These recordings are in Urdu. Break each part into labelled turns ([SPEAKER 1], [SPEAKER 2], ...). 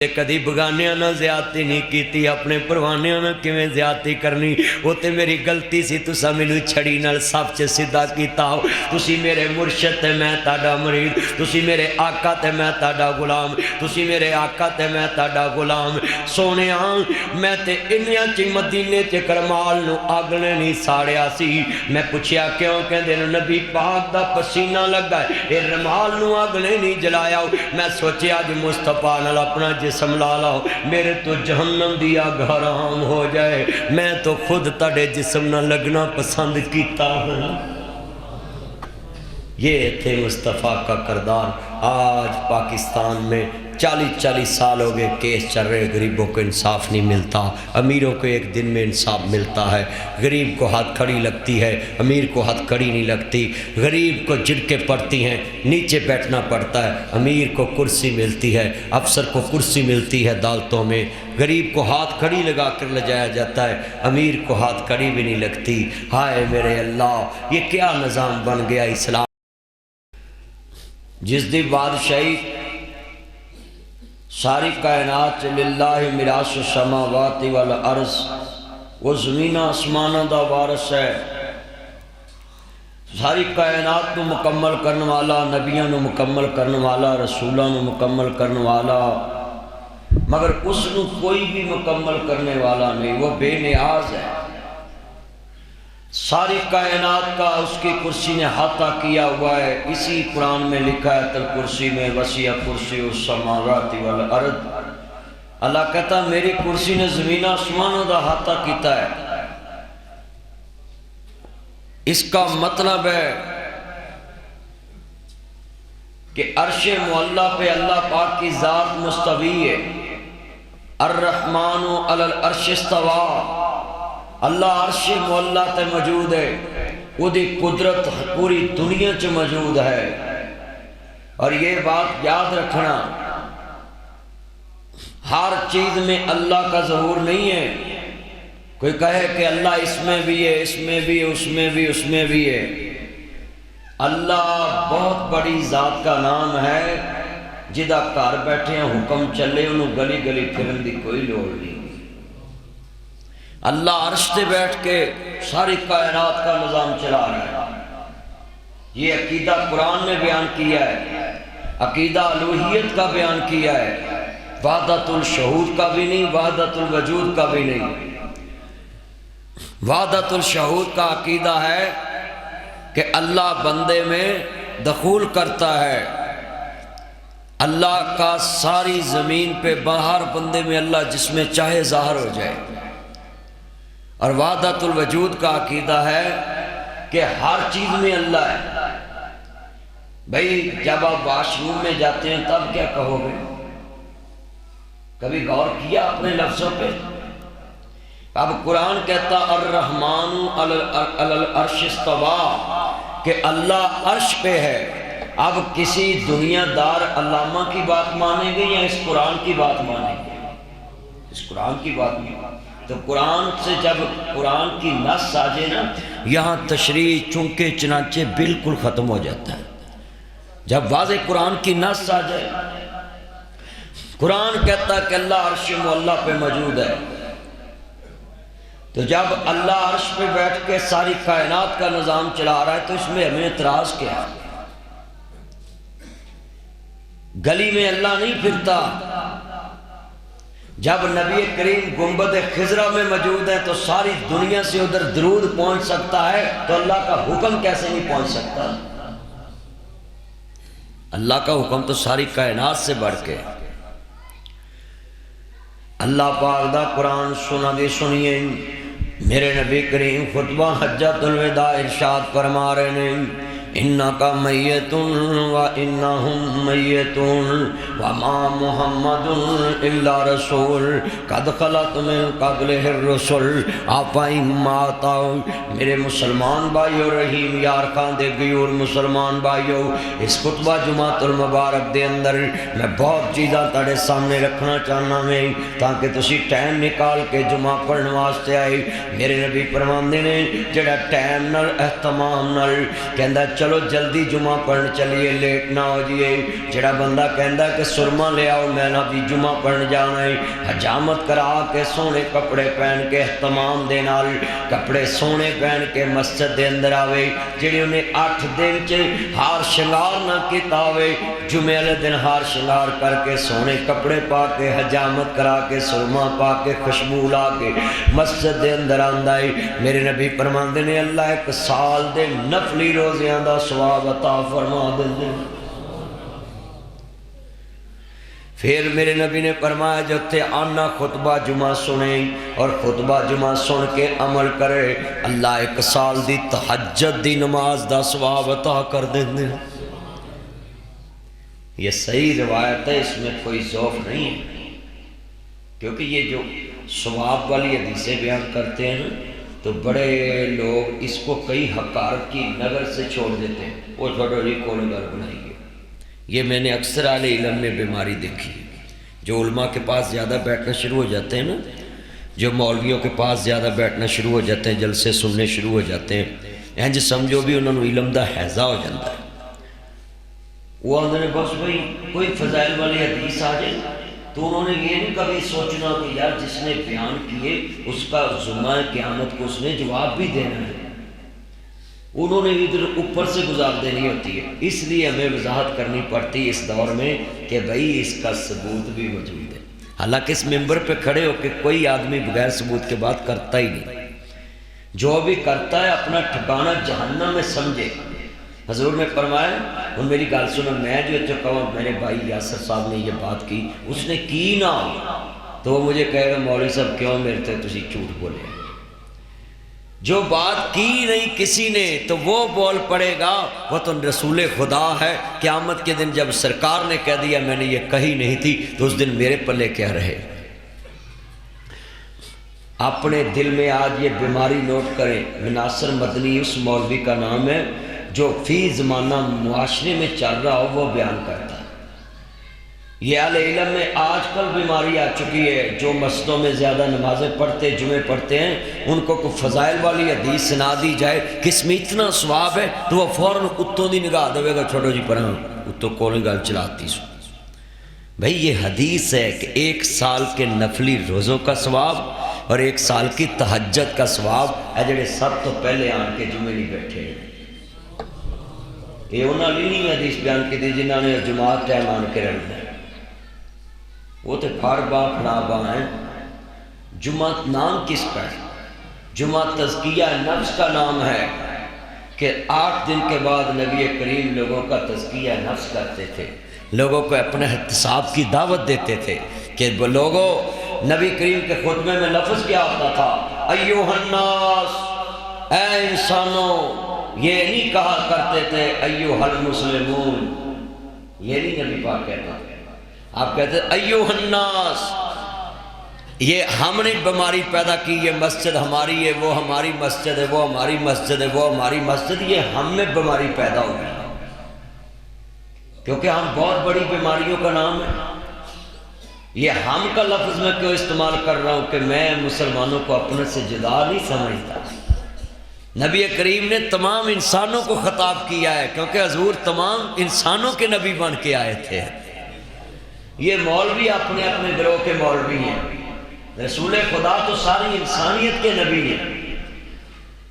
[SPEAKER 1] کدی بگانیاں نہ زیادتی نہیں کیتی، اپنے پروانیاں نہ کیویں زیادتی کرنی، وہ تے میری غلطی سی، تسا مینوں چھڑی نال سب چ سیدھا کیتا ہو۔ تسی میرے مرشد تے میں تہاڈا مرید، تسی میرے آقا تے میں تہاڈا غلام، تسی میرے آقا تے میں تہاڈا غلام۔ سونیا میں تے انیاں چ مدینے چ کرمال نو اگ نے نہیں ساڑیا سی۔ میں پوچھیا کیوں؟ کہندے نبی پاک دا پسینہ لگا ہے، اے رمال نو اگ نے نہیں جلایا۔ میں سوچیا اج مصطفیٰ نال اپنا جسم لا لاؤ، میرے تو جہنم دی آگ حرام ہو جائے۔ میں تو خود تاڑے جسم نہ لگنا پسند کیتا ہوں۔ یہ تھے مصطفیٰ کا کردار۔ آج پاکستان میں 40 سال ہو گئے کیس چل رہے، غریبوں کو انصاف نہیں ملتا، امیروں کو ایک دن میں انصاف ملتا ہے، غریب کو ہاتھ کھڑی لگتی ہے، امیر کو ہاتھ کھڑی نہیں لگتی، غریب کو جھڑکیں پڑتی ہیں، نیچے بیٹھنا پڑتا ہے، امیر کو کرسی ملتی ہے، افسر کو کرسی ملتی ہے عدالتوں میں، غریب کو ہاتھ کھڑی لگا کر لے جایا جاتا ہے، امیر کو ہاتھ کھڑی بھی نہیں لگتی۔ ہائے میرے اللہ، یہ کیا نظام بن گیا اسلام؟ جس دی بادشاہی ساری کائنات للہ میراث السماوات والارض، وہ زمین آسمانہ دا وارث ہے، ساری کائنات نو مکمل کرنے والا، نبیوں نو مکمل کرنے والا، رسولوں نو مکمل کرنے والا، مگر اس نو کوئی بھی مکمل کرنے والا نہیں، وہ بے نیاز ہے۔ ساری کائنات کا اس کی کرسی نے احاطہ کیا ہوا ہے۔ اسی قرآن میں لکھا ہے تل کرسی میں وسیع کرسی السماوات والارض، اللہ کہتا میری کرسی نے زمین آسمانوں دا احاطہ کیتا ہے۔ اس کا مطلب ہے کہ عرش معلیٰ پہ اللہ پاک کی ذات مستوی ہے۔ الرحمن علی العرش استویٰ، اللہ عرش معلیٰ تے موجود ہے، وہ دی قدرت پوری دنیا چ موجود ہے۔ اور یہ بات یاد رکھنا، ہر چیز میں اللہ کا ظہور نہیں ہے۔ کوئی کہے کہ اللہ اس میں بھی ہے، اس میں بھی ہے، اس میں بھی، اس میں بھی ہے۔ اللہ بہت بڑی ذات کا نام ہے، جدا گھر بیٹھے ہیں حکم چلے، انہوں گلی گلی پھرن دی کوئی لوڑ نہیں۔ اللہ عرش سے بیٹھ کے ساری کائنات کا نظام چلا رہا ہے۔ یہ عقیدہ قرآن نے بیان کیا ہے، عقیدہ الوہیت کا بیان کیا ہے، وحدت الشہود کا بھی نہیں، وحدت الوجود کا بھی نہیں۔ وحدت الشہود کا عقیدہ ہے کہ اللہ بندے میں دخول کرتا ہے، اللہ کا ساری زمین پہ باہر بندے میں اللہ جس میں چاہے ظاہر ہو جائے۔ اور وحدت الوجود کا عقیدہ ہے کہ ہر چیز میں اللہ ہے۔ بھئی جب آپ واش روم میں جاتے ہیں تب کیا کہو گے؟ کبھی غور کیا اپنے لفظوں پہ؟ اب قرآن کہتا الرحمن علی العرش استویٰ، کہ اللہ عرش پہ ہے۔ اب کسی دنیا دار علامہ کی بات مانیں گے یا اس قرآن کی بات مانیں گے؟ اس قرآن کی بات نہیں۔ تو قرآن سے جب قرآن کی نص آ جائے نا، یہاں تشریح چونکہ چنانچہ بالکل ختم ہو جاتا ہے۔ جب واضح قرآن کی نص آ جائے، قرآن کہتا ہے کہ اللہ عرش معلیٰ پہ موجود ہے، تو جب اللہ عرش پہ بیٹھ کے ساری کائنات کا نظام چلا رہا ہے تو اس میں ہمیں اعتراض کیا ہے؟ گلی میں اللہ نہیں پھرتا۔ جب نبی کریم گنبد خضرہ میں موجود ہے تو ساری دنیا سے ادھر درود پہنچ سکتا ہے، تو اللہ کا حکم کیسے نہیں پہنچ سکتا؟ اللہ کا حکم تو ساری کائنات سے بڑھ کے۔ اللہ پاک دا قرآن سنا دے سنیے، میرے نبی کریم خطبہ حجۃ الوداع ارشاد فرما رہے ہیں انکا میت و انہم میتون وما محمد الا رسول قد خلت من قبلہ الرسل آفائن ماتا۔ میرے مسلمان بھائیو، رحیم یار خان دے گیور مسلمان بھائیو، اس خطبہ جمعۃ المبارک دے اندر میں بہت چیزاں تاڑے سامنے رکھنا چاہنا میں، تاکہ تسی ٹائم نکال کے جمعہ پڑھنے واسطے آئے۔ میرے نبی فرماندے نے جڑا ٹائم نال اہتمام نال کہندا چلو جلدی جمعہ پڑھن چلیے، لیٹ نہ ہو جائے۔ جڑا بندہ کہندا کہ سرما لے آؤ میں نہ بھی جمعہ پڑھن جانا ہے، حجامت کرا کے سونے کپڑے پہن کے اہتمام دے نال کپڑے سونے پہن کے مسجد دے اندر آوے، جڑی انہیں 8 دن چ ہار شنگار نہ کیتا ہوئے، جمعے والے دن ہار شنگار کر کے سونے کپڑے پا کے حجامت کرا کے سرما پا کے خوشبو لا کے مسجد دے اندر آندا ہے۔ میرے نبی فرماندے نے اللہ 1 سال دے نفلی روزیاں دا ثواب عطا فرما دے۔ پھر میرے نبی نے فرمایا جو تے آنا خطبہ جمعہ سنے اور خطبہ جمعہ سن کے عمل کرے، اللہ 1 سال دی تہجد دی نماز دا ثواب عطا کر دیں۔ یہ صحیح روایت ہے، اس میں کوئی ضعف نہیں ہے، کیونکہ یہ جو ثواب والی حدیثیں بیان کرتے ہیں نا تو بڑے لوگ اس کو کئی حقارت کی نظر سے چھوڑ دیتے ہیں، وہ چھوڑو جی کون گھر بنائیے۔ یہ میں نے اکثر اہل علم میں بیماری دیکھی ہے، جو علماء کے پاس زیادہ بیٹھنا شروع ہو جاتے ہیں نا، جو مولویوں کے پاس زیادہ بیٹھنا شروع ہو جاتے ہیں، جلسے سننے شروع ہو جاتے ہیں، انج سمجھو بھی انہوں نے علم دا حیضہ ہو جاتا ہے۔ وہ آدھے بس بھائی کوئی فضائل والی حدیث آ جائے تو انہوں نے یہ نہیں کبھی سوچنا کہ یار جس نے بیان کیے اس کا ذمہ قیامت کو اس نے جواب بھی دینا ہے، انہوں نے ادھر اوپر سے گزار دینی ہوتی ہے۔ اس لیے ہمیں وضاحت کرنی پڑتی ہے اس دور میں کہ بھائی اس کا ثبوت بھی موجود ہے، حالانکہ اس ممبر پہ کھڑے ہو کے کوئی آدمی بغیر ثبوت کے بات کرتا ہی نہیں، جو بھی کرتا ہے اپنا ٹھکانہ جہنم میں سمجھے۔ حضور نے فرمایا، ان میری گال سنو، میں جو کہوں میرے بھائی یاسر صاحب نے یہ بات کی، اس نے کی نہ تو وہ مجھے کہے گا مولوی صاحب کیوں میرے تے تسی جھوٹ بولے۔ جو بات کی نہیں کسی نے تو وہ بول پڑے گا، وہ تو رسول خدا ہے۔ قیامت کے دن جب سرکار نے کہہ دیا میں نے یہ کہی نہیں تھی تو اس دن میرے پلے کیا رہے۔ اپنے دل میں آج یہ بیماری نوٹ کریں، ناصر مدنی اس مولوی کا نام ہے جو فی زمانہ معاشرے میں چل رہا ہو وہ بیان کرتا ہے۔ یہ اہل علم میں آج کل بیماری آ چکی ہے، جو مسجدوں میں زیادہ نمازیں پڑھتے جمعے پڑھتے ہیں ان کو کوئی فضائل والی حدیث سنا دی جائے کہ اس میں اتنا ثواب ہے تو وہ فوراً اتوں دی نگاہ دے گا، چھوڑو جی پڑھاں اتوں کون گل چلاتی سو۔ بھئی یہ حدیث ہے کہ 1 سال کے نفلی روزوں کا ثواب اور 1 سال کی تہجد کا ثواب ہے، جڑے سب تو پہلے آن کے جمعے نہیں بیٹھے ہیں۔ یہ انہوں نے نہیں حدیث بیان کی تھی جنہوں نے جماعت ٹائم آن کے رہنا ہے، وہ تو پھاڑ باں کھڑا باں ہیں۔ جماعت نام کس کا ہے؟ جماعت تزکیہ نفس کا نام ہے کہ 8 دن کے بعد نبی کریم لوگوں کا تزکیہ نفس کرتے تھے، لوگوں کو اپنے احتساب کی دعوت دیتے تھے کہ لوگوں، نبی کریم کے خطبے میں لفظ کیا ہوتا تھا؟ ایوہ الناس، اے انسانوں۔ یہ نہیں کہا کرتے تھے ایوہ المسلمون، یہ نہیں نبی پاک کہتے تھے، آپ کہتے تھے ایوہ الناس۔ یہ ہم نے بیماری پیدا کی، یہ مسجد ہماری ہے، وہ ہماری مسجد ہے، وہ ہماری مسجد ہے، وہ ہماری مسجد، یہ ہم میں بیماری پیدا ہو گئی کیونکہ ہم بہت بڑی بیماریوں کا نام ہے۔ یہ ہم کا لفظ میں کیوں استعمال کر رہا ہوں کہ میں مسلمانوں کو اپنے سے جدا نہیں سمجھتا۔ نبی کریم نے تمام انسانوں کو خطاب کیا ہے کیونکہ حضور تمام انسانوں کے نبی بن کے آئے تھے۔ یہ مولوی اپنے اپنے گروہ کے مولوی ہیں، رسول خدا تو ساری انسانیت کے نبی ہیں۔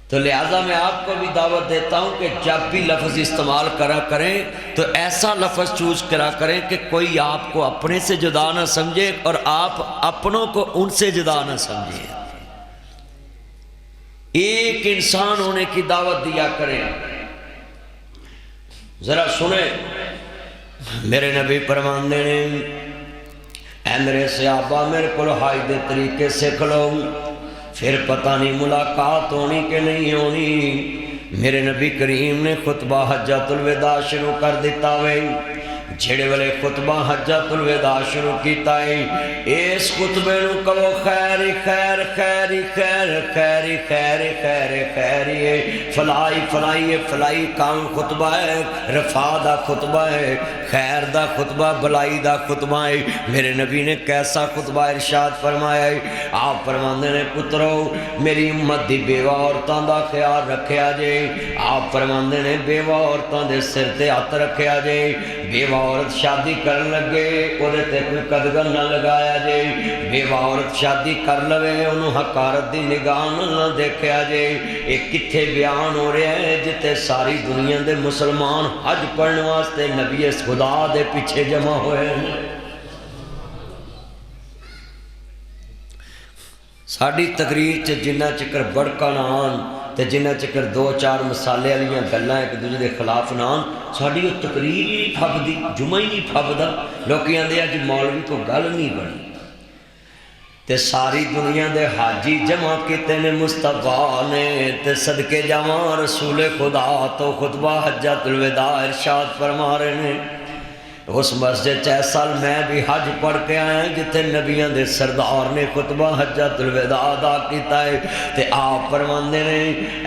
[SPEAKER 1] تو لہٰذا میں آپ کو بھی دعوت دیتا ہوں کہ جب بھی لفظ استعمال کرا کریں تو ایسا لفظ چوز کرا کریں کہ کوئی آپ کو اپنے سے جدا نہ سمجھے اور آپ اپنوں کو ان سے جدا نہ سمجھیں۔ ایک انسان ہونے کی دعوت دیا کریں۔ ذرا سنیں، میرے نبی فرماندے نے اے میرے صحابہ میرے کو ہائی دے طریقے سیکھ لو، پھر پتہ نہیں ملاقات ہونی کہ نہیں ہونی۔ میرے نبی کریم نے خطبہ حجۃ الوداع شروع کر دیتا ہوئے جھڑے والے خطبہ حجۃ الوداع شروع کیتا ہے اس خطبے نو کہو خیر خیر خیر خیر خیر خیر خیر خیر فلائی فلائی فلائی کام خطبہ ہے رفع دا خطبہ ہے خیر دا خطبہ بلائی دا خطبہ ہے میرے نبی نے کیسا خطبہ ارشاد فرمایا ہے آپ فرماندے نے پترو میری امت دی بیوہ عورتاں دا خیال رکھیا جے آپ فرماندے نے بیوہ عورتاں دے سر تے ہاتھ رکھیا جے بیوہ عورت شادی کرن لگے اودے تے کوئی قدغن نہ لگایا جے بیوہ عورت شادی کر لوے انہوں حقارت دی نگاہ نہ دیکھیا جے ایک کتھے بیان ہو رہے ہیں جتے ساری دنیا دے مسلمان حج پڑھنے واسطے نبی اس خدا دے پیچھے جمع ہوئے ہیں ساڑی تقریر چ جنہ چکر بڑکا نہ آن تے جنہ چکر دو چار مسالے والیاں گلاں ایک دوسرے دے خلاف نہ آن ساڑی وہ تقریر ہی نہیں پھبدی جمعہ ہی نہیں پھبدا لوکی آندے اج مولوی کو گل نہیں بنی تے ساری دنیا دے حاجی جمع کیتے نے مصطفیٰ نے تے صدقے جاواں رسول خدا تو خطبہ حجۃ الوداع ارشاد فرما رہے ہیں اس مسجد چہ سال میں بھی حج پڑھ کے آیا جتے نبیان دے سردار نے خطبہ حجۃ الوداع ادا کیتا ہے تے آپ فرماندے نے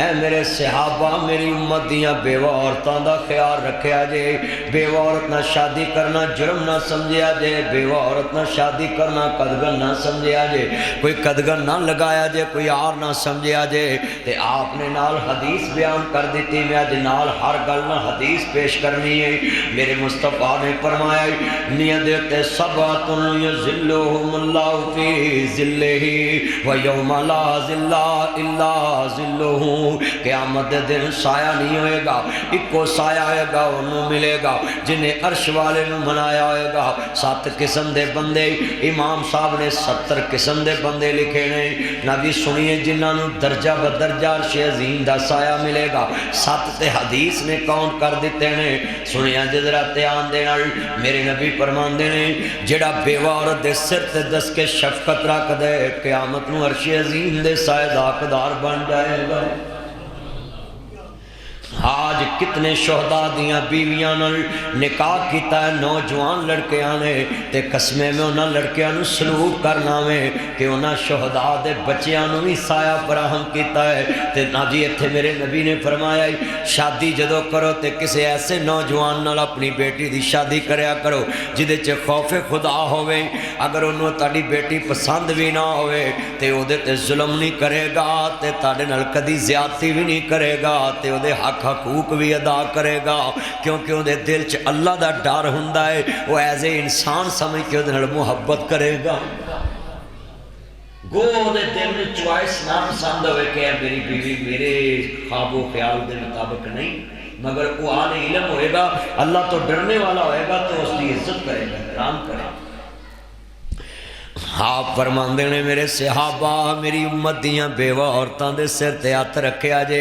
[SPEAKER 1] اے میرے صحابہ میری امت دیاں بیوہ عورتاں دا خیال رکھیا جے بیوہ عورت نہ شادی کرنا جرم نہ سمجھیا جے بیوہ عورت نہ شادی کرنا قدغن نہ سمجھیا جے کوئی قدغن نہ لگایا جے کوئی آر نہ سمجھیا جے تے آپ نے نال حدیث بیان کر دیتی میں اج نال ہر گل نہ حدیث پیش کرنی ہے میرے مصطفیٰ نے فرمایا نیت سبعۃ یظلھم اللہ فی ظلہ ویوم لا ظل الا ظلہ قیامت دن سایہ نہیں ہوئے گا ایکو سایہ ہوئے گا انہوں ملے گا جنہیں عرش والے نے منایا ہوئے گا 7 قسم دے بندے امام صاحب نے 70 قسم دے بندے لکھے نے نبی سنیے جنہاں نو درجہ بدرجہ عرش عظیم دا سایہ ملے گا 7 تے حدیث نے کاؤنٹ کر دیتے ہیں سنیا جذرا دھیان دینا میرے نبی فرماندے نے جڑا بیوہ عورت دے سر تے دس کے شفقت رکھ دے قیامت نو عرش عظیم دے سائے دا حقدار بن جائے گا آج کتنے شہداء دیاں بیویاں نکاح کیتا ہے نوجوان لڑکیاں نے تے قسمے میں انہاں لڑکیاں نو سلوک کرنا میں کہ انہاں شہداء دے بچیاں نو بھی سایہ فراہم کیتا ہے تے ناجی اتھے میرے نبی نے فرمایا شادی جدو کرو تے کسے ایسے نوجوان نال اپنی بیٹی دی شادی کریا کرو جدے چے خوف خدا ہوئے اگر انہوں تاڑی بیٹی پسند بھی نہ ہوئے تے او دے تے ظلم نہیں کرے گا تے تاڑے نال کدی زیادتی بھی نہیں کرے گا تے او دے حقوق بھی ادا کرے گا کیونکہ وہ دل چ اللہ دا ڈر ہوندا ہے وہ ایز اے انسان سمجھ کے وہ محبت کرے گا گو دے دل میں چوائس نہ پسند ہوئے کہ میری بیوی میرے خواب و خیال دے مطابق نہیں مگر وہ آل علم ہوئے گا اللہ تو ڈرنے والا ہوئے گا تو اس کی عزت کرے گا احترام کرے گا آپ فرماندے نے میرے صحابہ میری امت دیاں بیوہ عورتاں دے سر تے ہاتھ رکھیا جے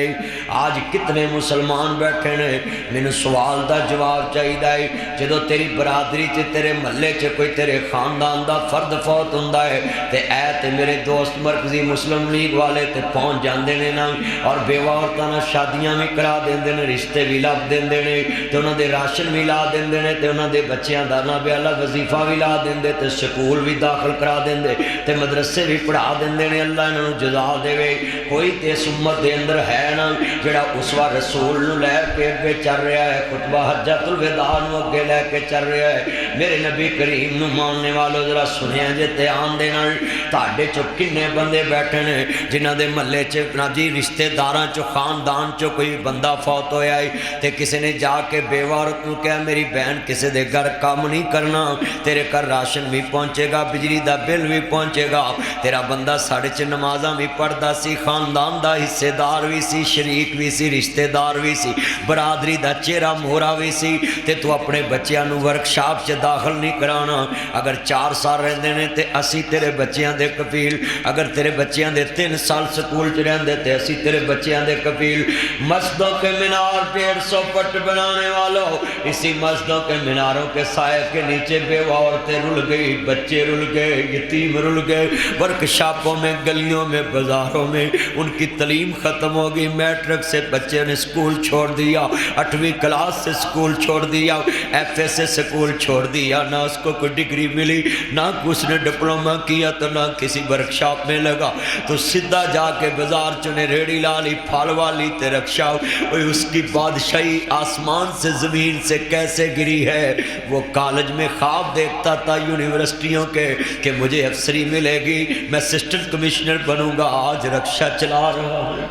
[SPEAKER 1] آج کتنے مسلمان بیٹھے نے مینوں سوال دا جواب چاہیدا ہے جدو تیری برادری چ تیرے محلے چ کوئی تیرے خاندان دا فرد فوت ہوندا ہے تے اے تے میرے دوست مرکزی مسلم لیگ والے تے پہنچ جاندے نے نا اور بیوہ عورتاں نال شادیاں بھی کرا دیندے نے رشتے بھی لب دیندے نے تے انہاں دے راشن بھی لا دیندے نے تے انہاں دے بچیاں دا نا بیالا وظیفہ بھی لا دیندے تے سکول بھی داخل کرا دیندے تے مدرسے بھی پڑھا دیندے نے اللہ انہوں جزا دے وے کوئی تے سمت دے اندر ہے نا جڑا اسوہ رسول نو لے کے اگے چل رہا ہے خطبہ حجۃ الوداع نو اگے لے کے چل رہا ہے میرے نبی کریم نو ماننے والو ذرا سنیا جے دھیان دے نال تہاڈے چ کنے بندے بیٹھے نے جنہاں دے محلے چ جی رشتے داراں چ خاندان چ کوئی بندہ فوت ہویا ہے تے کسے نے جا کے بیوہ عورت نو کہا میری بہن کسے دے گھر کام نہیں کرنا تیرے گھر راشن بھی پہنچے گا بجلی دا بل بھی پہنچے گا تیرا بندہ ساڑھے چ نمازاں بھی پڑھدا سی خاندان دا حصے دار بھی سی شریک بھی سی رشتے دار بھی سی برادری دا چہرہ مہرا بھی سی تے تو اپنے بچیاں نو ورکشاپ چ داخل نہیں کرانا اگر 4 سال رہندے نے تے اسی تیرے بچیاں دے کفیل اگر تیرے بچیاں دے 3 سال سکول چ رہندے تے اسی تیرے بچیاں دے کفیل مسجدوں کے مینار 150 فٹ بنانے والوں اسی مسجدوں کے میناروں کے سائے کے نیچے بیوہ عورتیں رل گئی بچے رل گئے یہ یتیم رل گئے، ورکشاپوں میں، گلیوں میں، بازاروں میں ان کی تعلیم ختم ہو گئی۔ میٹرک سے بچے نے سکول چھوڑ دیا، 8ویں کلاس سے سکول چھوڑ دیا، FA سے سکول چھوڑ دیا، نہ اس کو کوئی ڈگری ملی، نہ اس نے ڈپلومہ کیا، تو نہ کسی ورکشاپ میں لگا، تو سیدھا جا کے بازار چنے ریڑی لالی، پھل والی تے رکشا۔ اس کی بادشاہی آسمان سے زمین سے کیسے گری ہے؟ وہ کالج میں خواب دیکھتا تھا یونیورسٹیوں کے کہ مجھے افسری ملے گی، میں اسسٹنٹ کمشنر بنوں گا، آج رکشا چلا رہا ہوں۔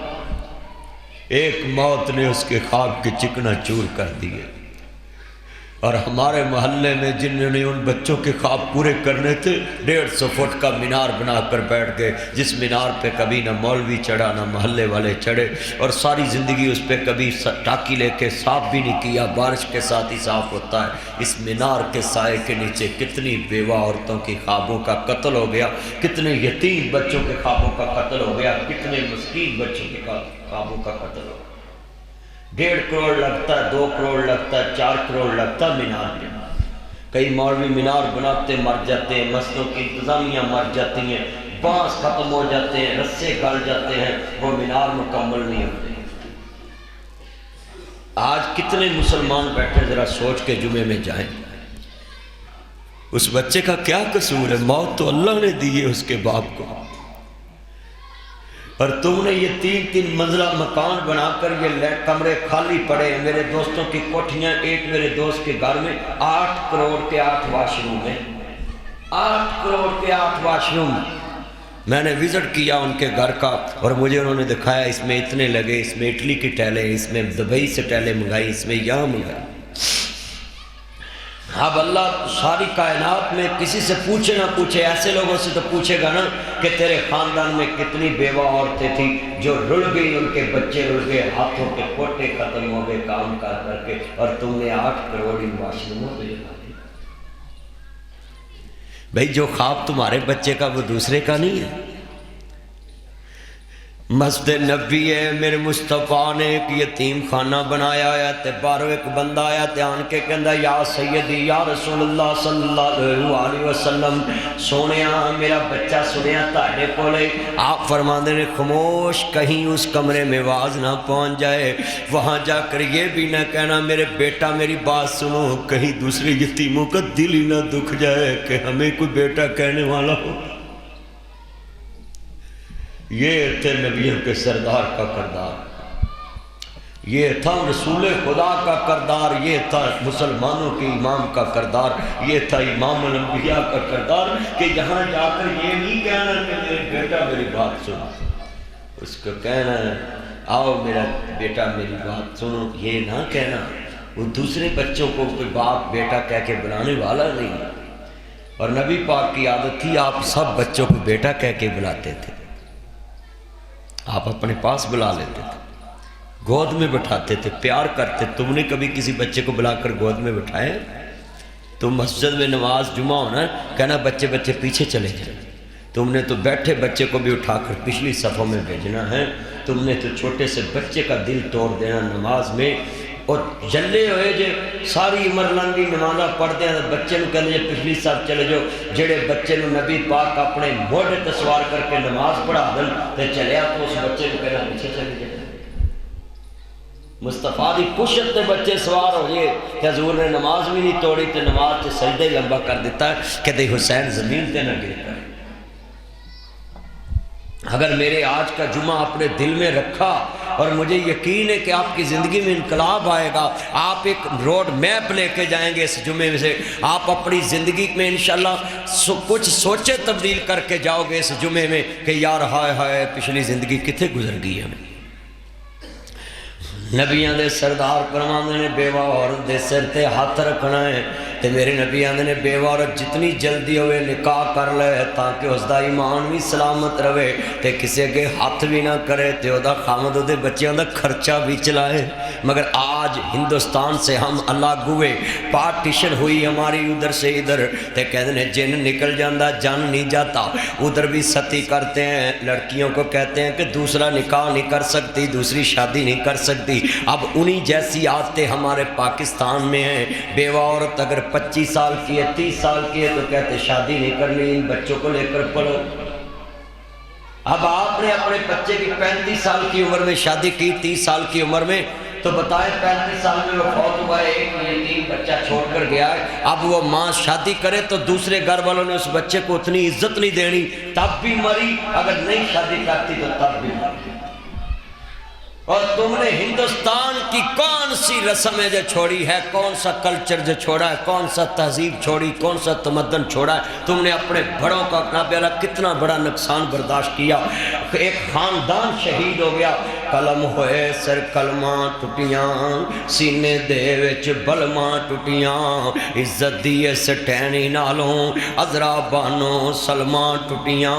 [SPEAKER 1] ایک موت نے اس کے خواب کی چکنا چور کر دیے۔ اور ہمارے محلے میں جنہوں نے ان بچوں کے خواب پورے کرنے تھے، 150 فٹ کا مینار بنا کر بیٹھ گئے، جس مینار پہ کبھی نہ مولوی چڑھا نہ محلے والے چڑھے، اور ساری زندگی اس پہ کبھی ٹاکی لے کے صاف بھی نہیں کیا، بارش کے ساتھ ہی صاف ہوتا ہے۔ اس مینار کے سائے کے نیچے کتنی بیوہ عورتوں کے خوابوں کا قتل ہو گیا، کتنے یتیم بچوں کے خوابوں کا قتل ہو گیا، کتنے مسکین بچوں کے خوابوں کا قتل ہو گیا۔ 1.5 کروڑ لگتا ہے، 2 کروڑ لگتا ہے، 4 کروڑ لگتا ہے مینار میں۔ کئی مولوی مینار بناتے مر جاتے ہیں، مسجدوں کی انتظامیہ مر جاتی ہیں، بانس ختم ہو جاتے ہیں، رسے گل جاتے ہیں، وہ مینار مکمل نہیں ہوتے۔ آج کتنے مسلمان بیٹھے ذرا سوچ کے جمعے میں جائیں، اس بچے کا کیا قصور ہے؟ موت تو اللہ نے دی ہے اس کے باپ کو، اور تم نے یہ 3 منزلہ مکان بنا کر یہ کمرے خالی پڑے۔ میرے دوستوں کی کوٹھیاں، ایک میرے دوست کے گھر میں 8 کروڑ کے 8 واش روم ہیں، 8 کروڑ کے 8 واش روم۔ میں نے وزٹ کیا ان کے گھر کا، اور مجھے انہوں نے دکھایا اس میں اتنے لگے، اس میں اٹلی کی ٹیلیں، اس میں دبئی سے ٹیلیں منگائی، اس میں یہاں منگائی۔ اب اللہ ساری کائنات میں کسی سے پوچھے نہ پوچھے، ایسے لوگوں سے تو پوچھے گا نا کہ تیرے خاندان میں کتنی بیوہ عورتیں تھیں جو رل گئی، ان کے بچے رل گئے، ہاتھوں کے پوٹے ختم ہو گئے کام کر کے، اور تم نے 8 کروڑ واش روموں پہ لگا دی۔ بھائی جو خواب تمہارے بچے کا وہ دوسرے کا نہیں ہے۔ مسجد نبی ہے، میرے مصطفیٰ نے ایک یتیم خانہ بنایا ہے، تے باہروں ایک بندہ آیا تے آن کے کہندا یا سیدی یا رسول اللہ صلی اللہ علیہ وسلم، سونیا میرا بچہ سنیا تہاڈے کولے۔ آپ فرماندے نے خاموش، کہیں اس کمرے میں آواز نہ پہنچ جائے، وہاں جا کر یہ بھی نہ کہنا میرے بیٹا میری بات سنو، کہیں دوسرے یتیموں کا دل ہی نہ دکھ جائے کہ ہمیں کوئی بیٹا کہنے والا ہو۔ یہ تھے نبیوں کے سردار کا کردار، یہ تھا رسول خدا کا کردار، یہ تھا مسلمانوں کے امام کا کردار، یہ تھا امام الانبیاء کا کردار، کہ یہاں جا کر یہ نہیں کہنا کہ میرے بیٹا میری بات سنو، اس کو کہنا ہے آؤ میرا بیٹا میری بات سنو، یہ نہ کہنا۔ وہ دوسرے بچوں کو کوئی باپ بیٹا کہہ کے بلانے والا نہیں، اور نبی پاک کی عادت تھی آپ سب بچوں کو بیٹا کہہ کے بلاتے تھے، آپ اپنے پاس بلا لیتے تھے، گود میں بٹھاتے تھے، پیار کرتے۔ تم نے کبھی کسی بچے کو بلا کر گود میں بٹھائے؟ تم مسجد میں نماز جمعہ ہونا ہے، کہنا بچے بچے پیچھے چلے جائیں، تم نے تو بیٹھے بچے کو بھی اٹھا کر پچھلی صفوں میں بھیجنا ہے، تم نے تو چھوٹے سے بچے کا دل توڑ دینا نماز میں، اور جلے ہوئے جے ساری عمر لنگی نمازہ پڑھتے ہیں، بچے نو کہنے جے پچھلی صف چلے جو، جڑے بچے نو نبی پاک اپنے موڑے تسوار کر کے نماز پڑھا دن تے چلیا، تو اس بچے نو کہنا پیچھے چلے جائے۔ مصطفیٰ دی پشت تے بچے سوار ہو جائے کہ حضور نے نماز بھی نہیں توڑی تے نماز تے سجدے لمبا کر دیتا ہے کہ دے حسین زمین تے نہ گر پائے۔ اگر میرے آج کا جمعہ اپنے دل میں رکھا، اور مجھے یقین ہے کہ آپ کی زندگی میں انقلاب آئے گا، آپ ایک روڈ میپ لے کے جائیں گے اس جمعے میں سے، آپ اپنی زندگی میں انشاءاللہ کچھ سوچے تبدیل کر کے جاؤ گے اس جمعے میں کہ یار ہائے ہائے پچھلی زندگی کتنے گزر گئی ہے۔ نبیاں دے سردار فرماندے نے بیوہ عورت دے سر تے ہاتھ رکھنا ہے، تے میرے نبی آندے نے بیوہ عورت جتنی جلدی ہوئے نکاح کر لے تاکہ اس دا ایمان بھی سلامت رہے، تے کسی کے ہاتھ بھی نہ کرے، تے او دا خامد او دے بچیاں دا خرچہ بھی چلائے۔ مگر آج ہندوستان سے ہم الگ ہوئے، پارٹیشن ہوئی ہماری ادھر سے ادھر، تے کہتے ہیں جن نکل جاندہ جان نہیں جاتا، ادھر بھی ستی کرتے ہیں، لڑکیوں کو کہتے ہیں کہ دوسرا نکاح نہیں کر سکتی، دوسری شادی نہیں کر سکتی۔ اب انہی جیسی عادتیں ہمارے پاکستان میں ہیں، بیوہ عورت اگر اگر 25 سال کی ہے 30 سال کی ہے تو کہتے شادی نہیں کرنی، ان بچوں کو لے کر پڑھو۔ اب آپ نے اپنے بچے کی 35 سال کی عمر میں شادی کی، 30 سال کی عمر میں، تو بتائیں 35 سال میں وہ فوت ہوا ہے، ایک یتیم بچہ چھوڑ کر گیا ہے، اب وہ ماں شادی کرے تو دوسرے گھر والوں نے اس بچے کو اتنی عزت نہیں دینی، تب بھی مری، اگر نہیں شادی کرتی تو تب بھی مری۔ اور تم نے ہندوستان کی کون سی رسم ہے جو چھوڑی ہے، کون سا کلچر جو چھوڑا ہے، کون سا تہذیب چھوڑی، کون سا تمدن چھوڑا ہے؟ تم نے اپنے بڑوں کا اپنا کتنا بڑا نقصان برداشت کیا، ایک خاندان شہید ہو گیا۔ قلم ہوئے سر کلماں ٹوٹیاں، سینے دے وچ بلماں ٹوٹیاں، عزت دیے سٹینی نالوں عذرا بانو سلماں ٹوٹیاں،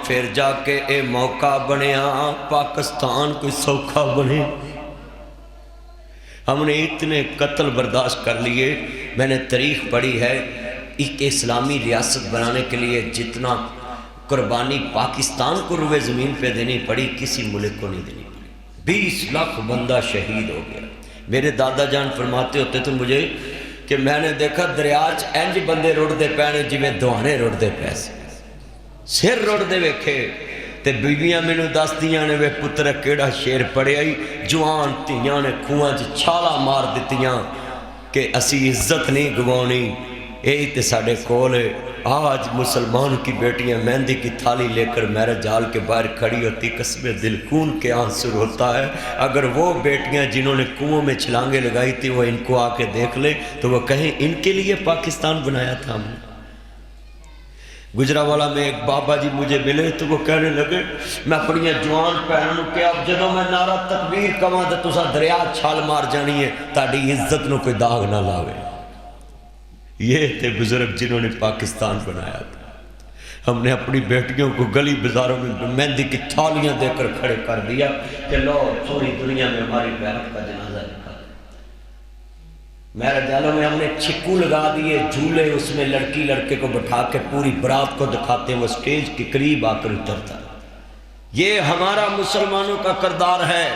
[SPEAKER 1] پھر جا کے اے موقع بنیا پاکستان کوئی سوکھا بنے۔ ہم نے اتنے قتل برداشت کر لیے۔ میں نے تاریخ پڑھی ہے، ایک اسلامی ریاست بنانے کے لیے جتنا قربانی پاکستان کو روئے زمین پہ دینی پڑی کسی ملک کو نہیں دینی پڑی۔ 20 لاکھ بندہ شہید ہو گیا۔ میرے دادا جان فرماتے ہوتے تھے مجھے کہ میں نے دیکھا دریاچ انج بندے رڑ دے پینے جی میں دوانے رڑ دے پیسے، سر رڑ دے ویکھے تے بیویاں میں نو دس دیاں نے وے پتر کیڑا شیر پڑے آئی، جوان تیاں نے کھوان چ چھالا مار دیتیاں کہ اسی عزت نہیں گوانی۔ یہی تے ساڑھے کول ہے، آج مسلمان کی بیٹیاں مہندی کی تھالی لے کر میرے جال کے باہر کھڑی ہوتی، قسم دل خون کے آنسر ہوتا ہے۔ اگر وہ بیٹیاں جنہوں نے کنووں میں چھلانگیں لگائی تھی وہ ان کو آ کے دیکھ لے تو وہ کہیں ان کے لیے پاکستان بنایا تھا ہم نے۔ گجرانوالہ میں ایک بابا جی مجھے ملے تو وہ کہنے لگے میں اپنی جوان پہنوں کہ اب جدوں میں نعرہ تکبیر کہاں تو تسا دریا چھال مار جانی ہے، تاڑی عزت نو کوئی داغ نہ لاوے۔ یہ تھے بزرگ جنہوں نے پاکستان بنایا تھا۔ ہم نے اپنی بیٹیوں کو گلی بازاروں میں مہندی کی تھالیاں دے کر کھڑے کر دیا کہ لو سوری دنیا میں ہماری غیرت کا جنازہ نکال۔ میرے جالوں میں ہم نے چھکو لگا دیے، جھولے، اس میں لڑکی لڑکے کو بٹھا کے پوری برات کو دکھاتے ہیں، وہ سٹیج کے قریب آ کر اترتا۔ یہ ہمارا مسلمانوں کا کردار ہے۔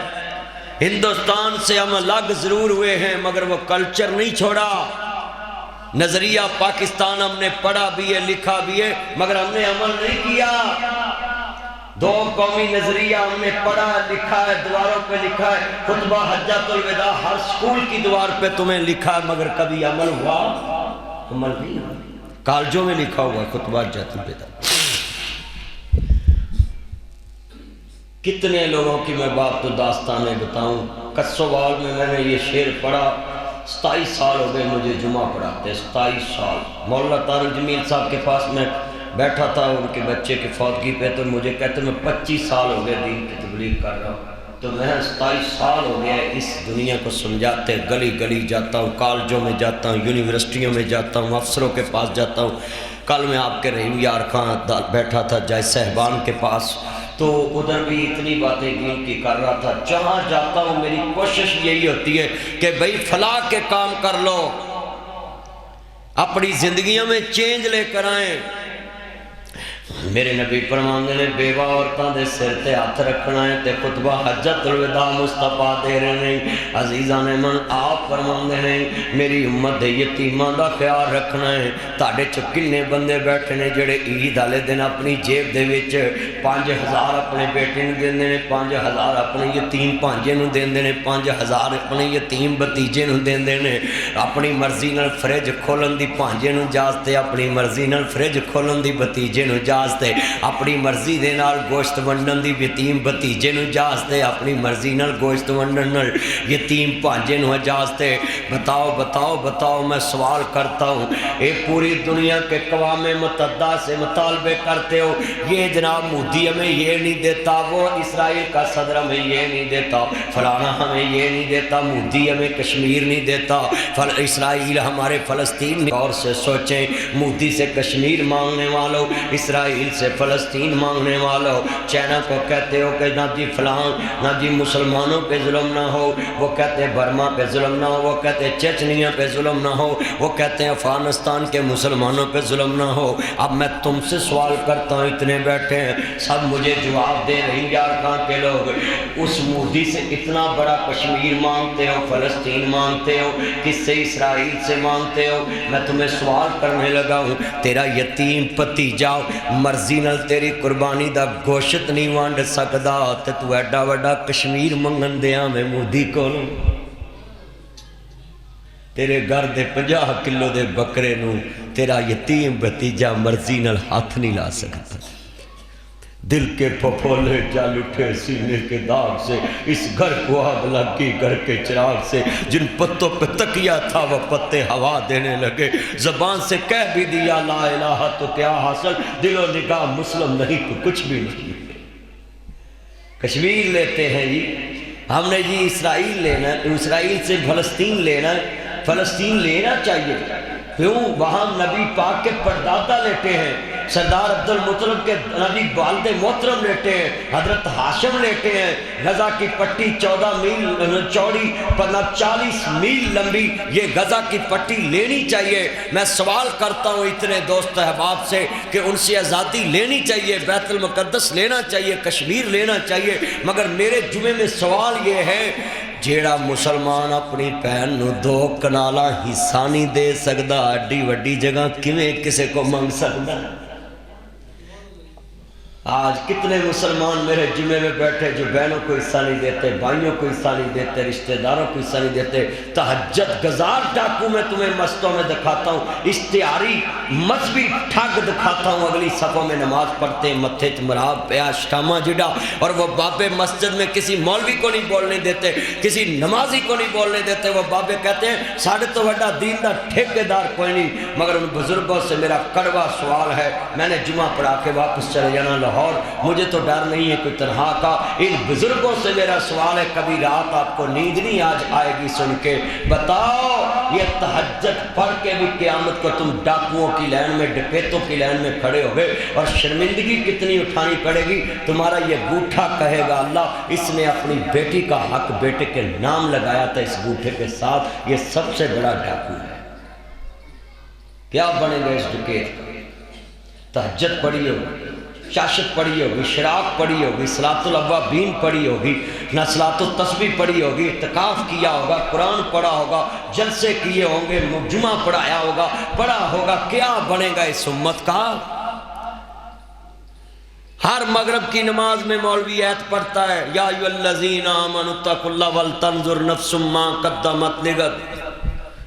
[SPEAKER 1] ہندوستان سے ہم الگ ضرور ہوئے ہیں مگر وہ کلچر نہیں چھوڑا۔ نظریہ پاکستان ہم نے پڑھا بھی ہے، لکھا بھی ہے، مگر ہم نے عمل نہیں کیا۔ دو قومی نظریہ ہم نے پڑھا ہے، لکھا ہے، دیواروں پہ لکھا ہے، خطبہ حجۃ الوداع ہر سکول کی دیوار پہ تمہیں لکھا ہے، مگر کبھی عمل ہوا؟ عمل نہیں ہوا۔ کالجوں میں لکھا ہوا خطبہ حجۃ الوداع۔ کتنے لوگوں کی میں بات تو داستانیں بتاؤں۔ کسوال میں نے یہ شعر پڑھا، 27 سال ہو گئے مجھے جمعہ پڑھاتے، 27 سال۔ مولانا طارق جمیل صاحب کے پاس میں بیٹھا تھا ان کے بچے کی فوتگی پہ، تو مجھے کہتے میں 25 سال ہو گئے دین کی تبلیغ کر رہا ہوں، تو میں 27 سال ہو گیا اس دنیا کو سمجھاتے، گلی گلی جاتا ہوں، کالجوں میں جاتا ہوں، یونیورسٹیوں میں جاتا ہوں، افسروں کے پاس جاتا ہوں۔ کل میں آپ کے رحیم یار خان بیٹھا تھا جائے صاحبان کے پاس، تو ادھر بھی اتنی باتیں دین کی کر رہا تھا۔ جہاں جاتا ہوں میری کوشش یہی ہوتی ہے کہ بھئی فلاح کے کام کر لو، اپنی زندگیوں میں چینج لے کر آئیں۔ میرے نبی فرماندے نے بیوہ عورتاں دے سر تے ہاتھ رکھنا ہے تے خطبہ حجۃ الوداع مصطفیٰ دے رہے ہیں۔ عزیزان من آپ فرماندے ہیں میری امت دے یتیماں دا خیال رکھنا ہے۔ تاڑے چ کنے بندے بیٹھے نے جڑے عید والے دن اپنی جیب دے وچ 5000 اپنے بیٹے نوں دیندے نے، 5000 اپنے یتیم بھانجے نوں دیندے نے، 5000 اپنے یتیم بھتیجے نوں دیندے نے۔ اپنی مرضی نال فریج کھولن دی بھانجے نوں اجازت ہے، اپنی مرضی نال فریج کھولن دی بھتیجے نوں اجازت ہے، اپنی مرضی دے نال گوشت ونڈن دی یتیم بھتیجے نوں اجازت ہے، اپنی مرضی نال گوشت ونڈن نال یتیم بھانجے نوں اجازت ہے۔ بتاؤ بتاؤ بتاؤ، میں سوال کرتا ہوں، اے پوری دنیا کے اقوام متحدہ سے مطالبے کرتے ہو، یہ جناب مودی ہمیں یہ نہیں دیتا، وہ اسرائیل کا صدر ہمیں یہ نہیں دیتا، فلانا ہمیں یہ نہیں دیتا، مودی ہمیں کشمیر نہیں دیتا، اسرائیل ہمارے فلسطین۔ اور سے سوچیں، مودی سے کشمیر مانگنے والوں، اسرائیل اسرائیل سے فلسطین مانگنے والوں، چائنا کو کہتے ہو کہ نہ جی فلاں، نہ جی مسلمانوں پہ ظلم نہ ہو، وہ کہتے ہیں برما پہ ظلم نہ ہو، وہ کہتے ہیں چچنیا پہ ظلم نہ ہو، وہ کہتے ہیں افغانستان کے مسلمانوں پہ ظلم نہ ہو۔ اب میں تم سے سوال کرتا ہوں، اتنے بیٹھے ہیں سب مجھے جواب دے رہی یارکان کے لوگ، اس مودی سے اتنا بڑا کشمیر مانگتے ہو، فلسطین مانگتے ہو، کس سے؟ اسرائیل سے مانگتے ہو۔ میں تمہیں سوال کرنے لگا ہوں، تیرا یتیم بھتیجا مرضی نال تیری قربانی دا گوشت نہیں وانڈ سکدا تے تو ایڈا وڈا کشمیر منگن دیاں میں مودی کولوں؟ تیرے گھر دے 50 کلو دے بکرے نو تیرا یتیم بھتیجا مرضی نال ہاتھ نہیں لا سکتا۔ دل کے پھپھولے جل اٹھے سینے کے داغ سے، اس گھر کو آگ لگی گھر کے چراغ سے، جن پتوں پہ تکیا تھا وہ پتے ہوا دینے لگے، زبان سے کہہ بھی دیا لا الہ تو کیا حاصل، دل و نگاہ مسلم نہیں تو کچھ بھی نہیں۔ کشمیر لیتے ہیں جی ہم نے، جی اسرائیل لینا ہے، اسرائیل سے فلسطین لینا ہے، فلسطین لینا چاہیے۔ کیوں؟ وہاں نبی پاک کے پردادا لیٹے ہیں، سردار عبدالمطلب کے نبی والد محترم لیٹے ہیں، حضرت ہاشم لیٹے ہیں۔ غزہ کی پٹی 14 میل چوڑی، 40 میل لمبی، یہ غزہ کی پٹی لینی چاہیے۔ میں سوال کرتا ہوں اتنے دوست احباب سے کہ ان سے آزادی لینی چاہیے، بیت المقدس لینا چاہیے، کشمیر لینا چاہیے، مگر میرے جمعے میں سوال یہ ہے، جیڑا مسلمان اپنی بہن نو 2 کنالا حصہ نہیں دے سکدا، اڈی وڈی جگہ کیویں کسے کو منگ سکدا؟ آج کتنے مسلمان میرے جمعے میں بیٹھے جو بہنوں کو حصہ نہیں دیتے، بھائیوں کو حصہ نہیں دیتے، رشتہ داروں کو حصہ نہیں دیتے۔ تہجد گزار ڈاکو میں تمہیں مستوں میں دکھاتا ہوں، اشتہاری مذہبی ٹھگ دکھاتا ہوں، اگلی صفوں میں نماز پڑھتے ہیں، متھے مراب پیا شکامہ جڑا، اور وہ بابے مسجد میں کسی مولوی کو نہیں بولنے دیتے، کسی نمازی کو نہیں بولنے دیتے۔ وہ بابے کہتے ہیں ساڑھے تو بڑا دین دا ٹھیکیدار کوئی نہیں۔ مگر ان بزرگوں سے میرا کڑوا سوال ہے، میں نے جمعہ پڑھا کے واپس چلے جانا لاہور، مجھے تو ڈر نہیں ہے کوئی تنہا کا۔ ان بزرگوں سے میرا سوال ہے، کبھی رات آپ کو نیند نہیں آج آئے گی سن کے؟ بتاؤ، یہ تہجد پڑھ کے بھی قیامت کو تم ڈاکوؤں کی لائن میں، ڈکیتوں کی لائن میں کھڑے ہو گئے، اور شرمندگی کتنی اٹھانی پڑے گی تمہارا۔ یہ گوٹھا کہے گا اللہ اس نے اپنی بیٹی کا حق بیٹے کے نام لگایا تھا، اس گوٹھے کے ساتھ یہ سب سے بڑا ڈاکو ہے۔ کیا بنے گا اس ڈکیت کا؟ تہجد پڑھی ہوگی، چاشت پڑھی ہوگی، شراق پڑھی ہوگی، صلاۃ الاوابین پڑھی ہوگی، صلاۃ التسبیح پڑھی ہوگی، اعتکاف کیا ہوگا، قرآن پڑھا ہوگا، جلسے کیے ہوں گے، جمعہ پڑھایا ہوگا، پڑھا ہوگا۔ کیا بنے گا اس امت کا؟ ہر مغرب کی نماز میں مولوی ایت پڑھتا ہے، یا ایھا الذین آمنوا اتقوا اللہ ولتنظر نفس ما قدمت لغد۔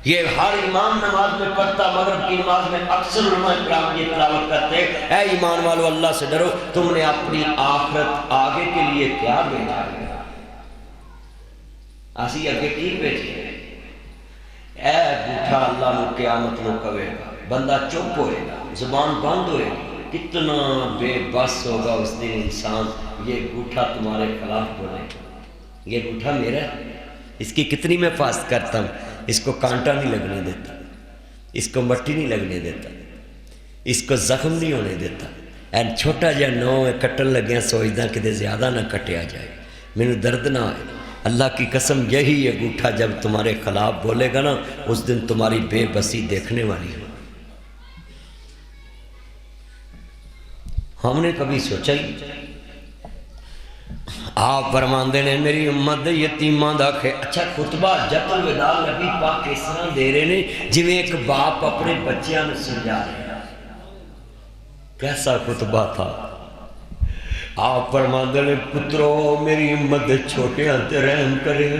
[SPEAKER 1] یہ ہر امام نماز میں پڑھتا، مغرب کی نماز میں اکثر علماء کرام یہ تلاوت کرتے ہیں، اے ایمان والو اللہ سے ڈرو، تم نے اپنی آخرت آگے کے لیے کیا بھیجا ہے؟ اسی اگے کی بھیجے؟ اے گوٹھا اللہ نے قیامت نو کہے گا، بندہ چپ ہوئے گا، زبان بند ہوئے گا، کتنا بے بس ہوگا اس دن انسان۔ یہ گوٹھا تمہارے خلاف بولے گا، یہ گوٹھا میرا ہے، اس کی کتنی میں حفاظت کرتا ہوں، اس کو کانٹا نہیں لگنے دیتا، اس کو مٹی نہیں لگنے دیتا، اس کو زخم نہیں ہونے دیتا۔ این چھوٹا جا نو کٹن لگیا سوچدا کہ زیادہ نہ کٹیا جائے، میں درد نہ آئے۔ اللہ کی قسم یہی یہ گوٹھا جب تمہارے خلاف بولے گا نا، اس دن تمہاری بے بسی دیکھنے والی ہے۔ ہم نے کبھی سوچا ہی؟ آپ فرماندے نے میری امت یتیماں دا اچھا خطبہ حجۃ الوداع نبی پاک اس طرح دے رہے نے جویں ایک باپ اپنے بچیاں نوں سمجھا رہے ہیں۔ کیسا خطبہ تھا؟ آپ فرماندے نے پترو میری امت دے چھوٹیاں تے رحم کرے،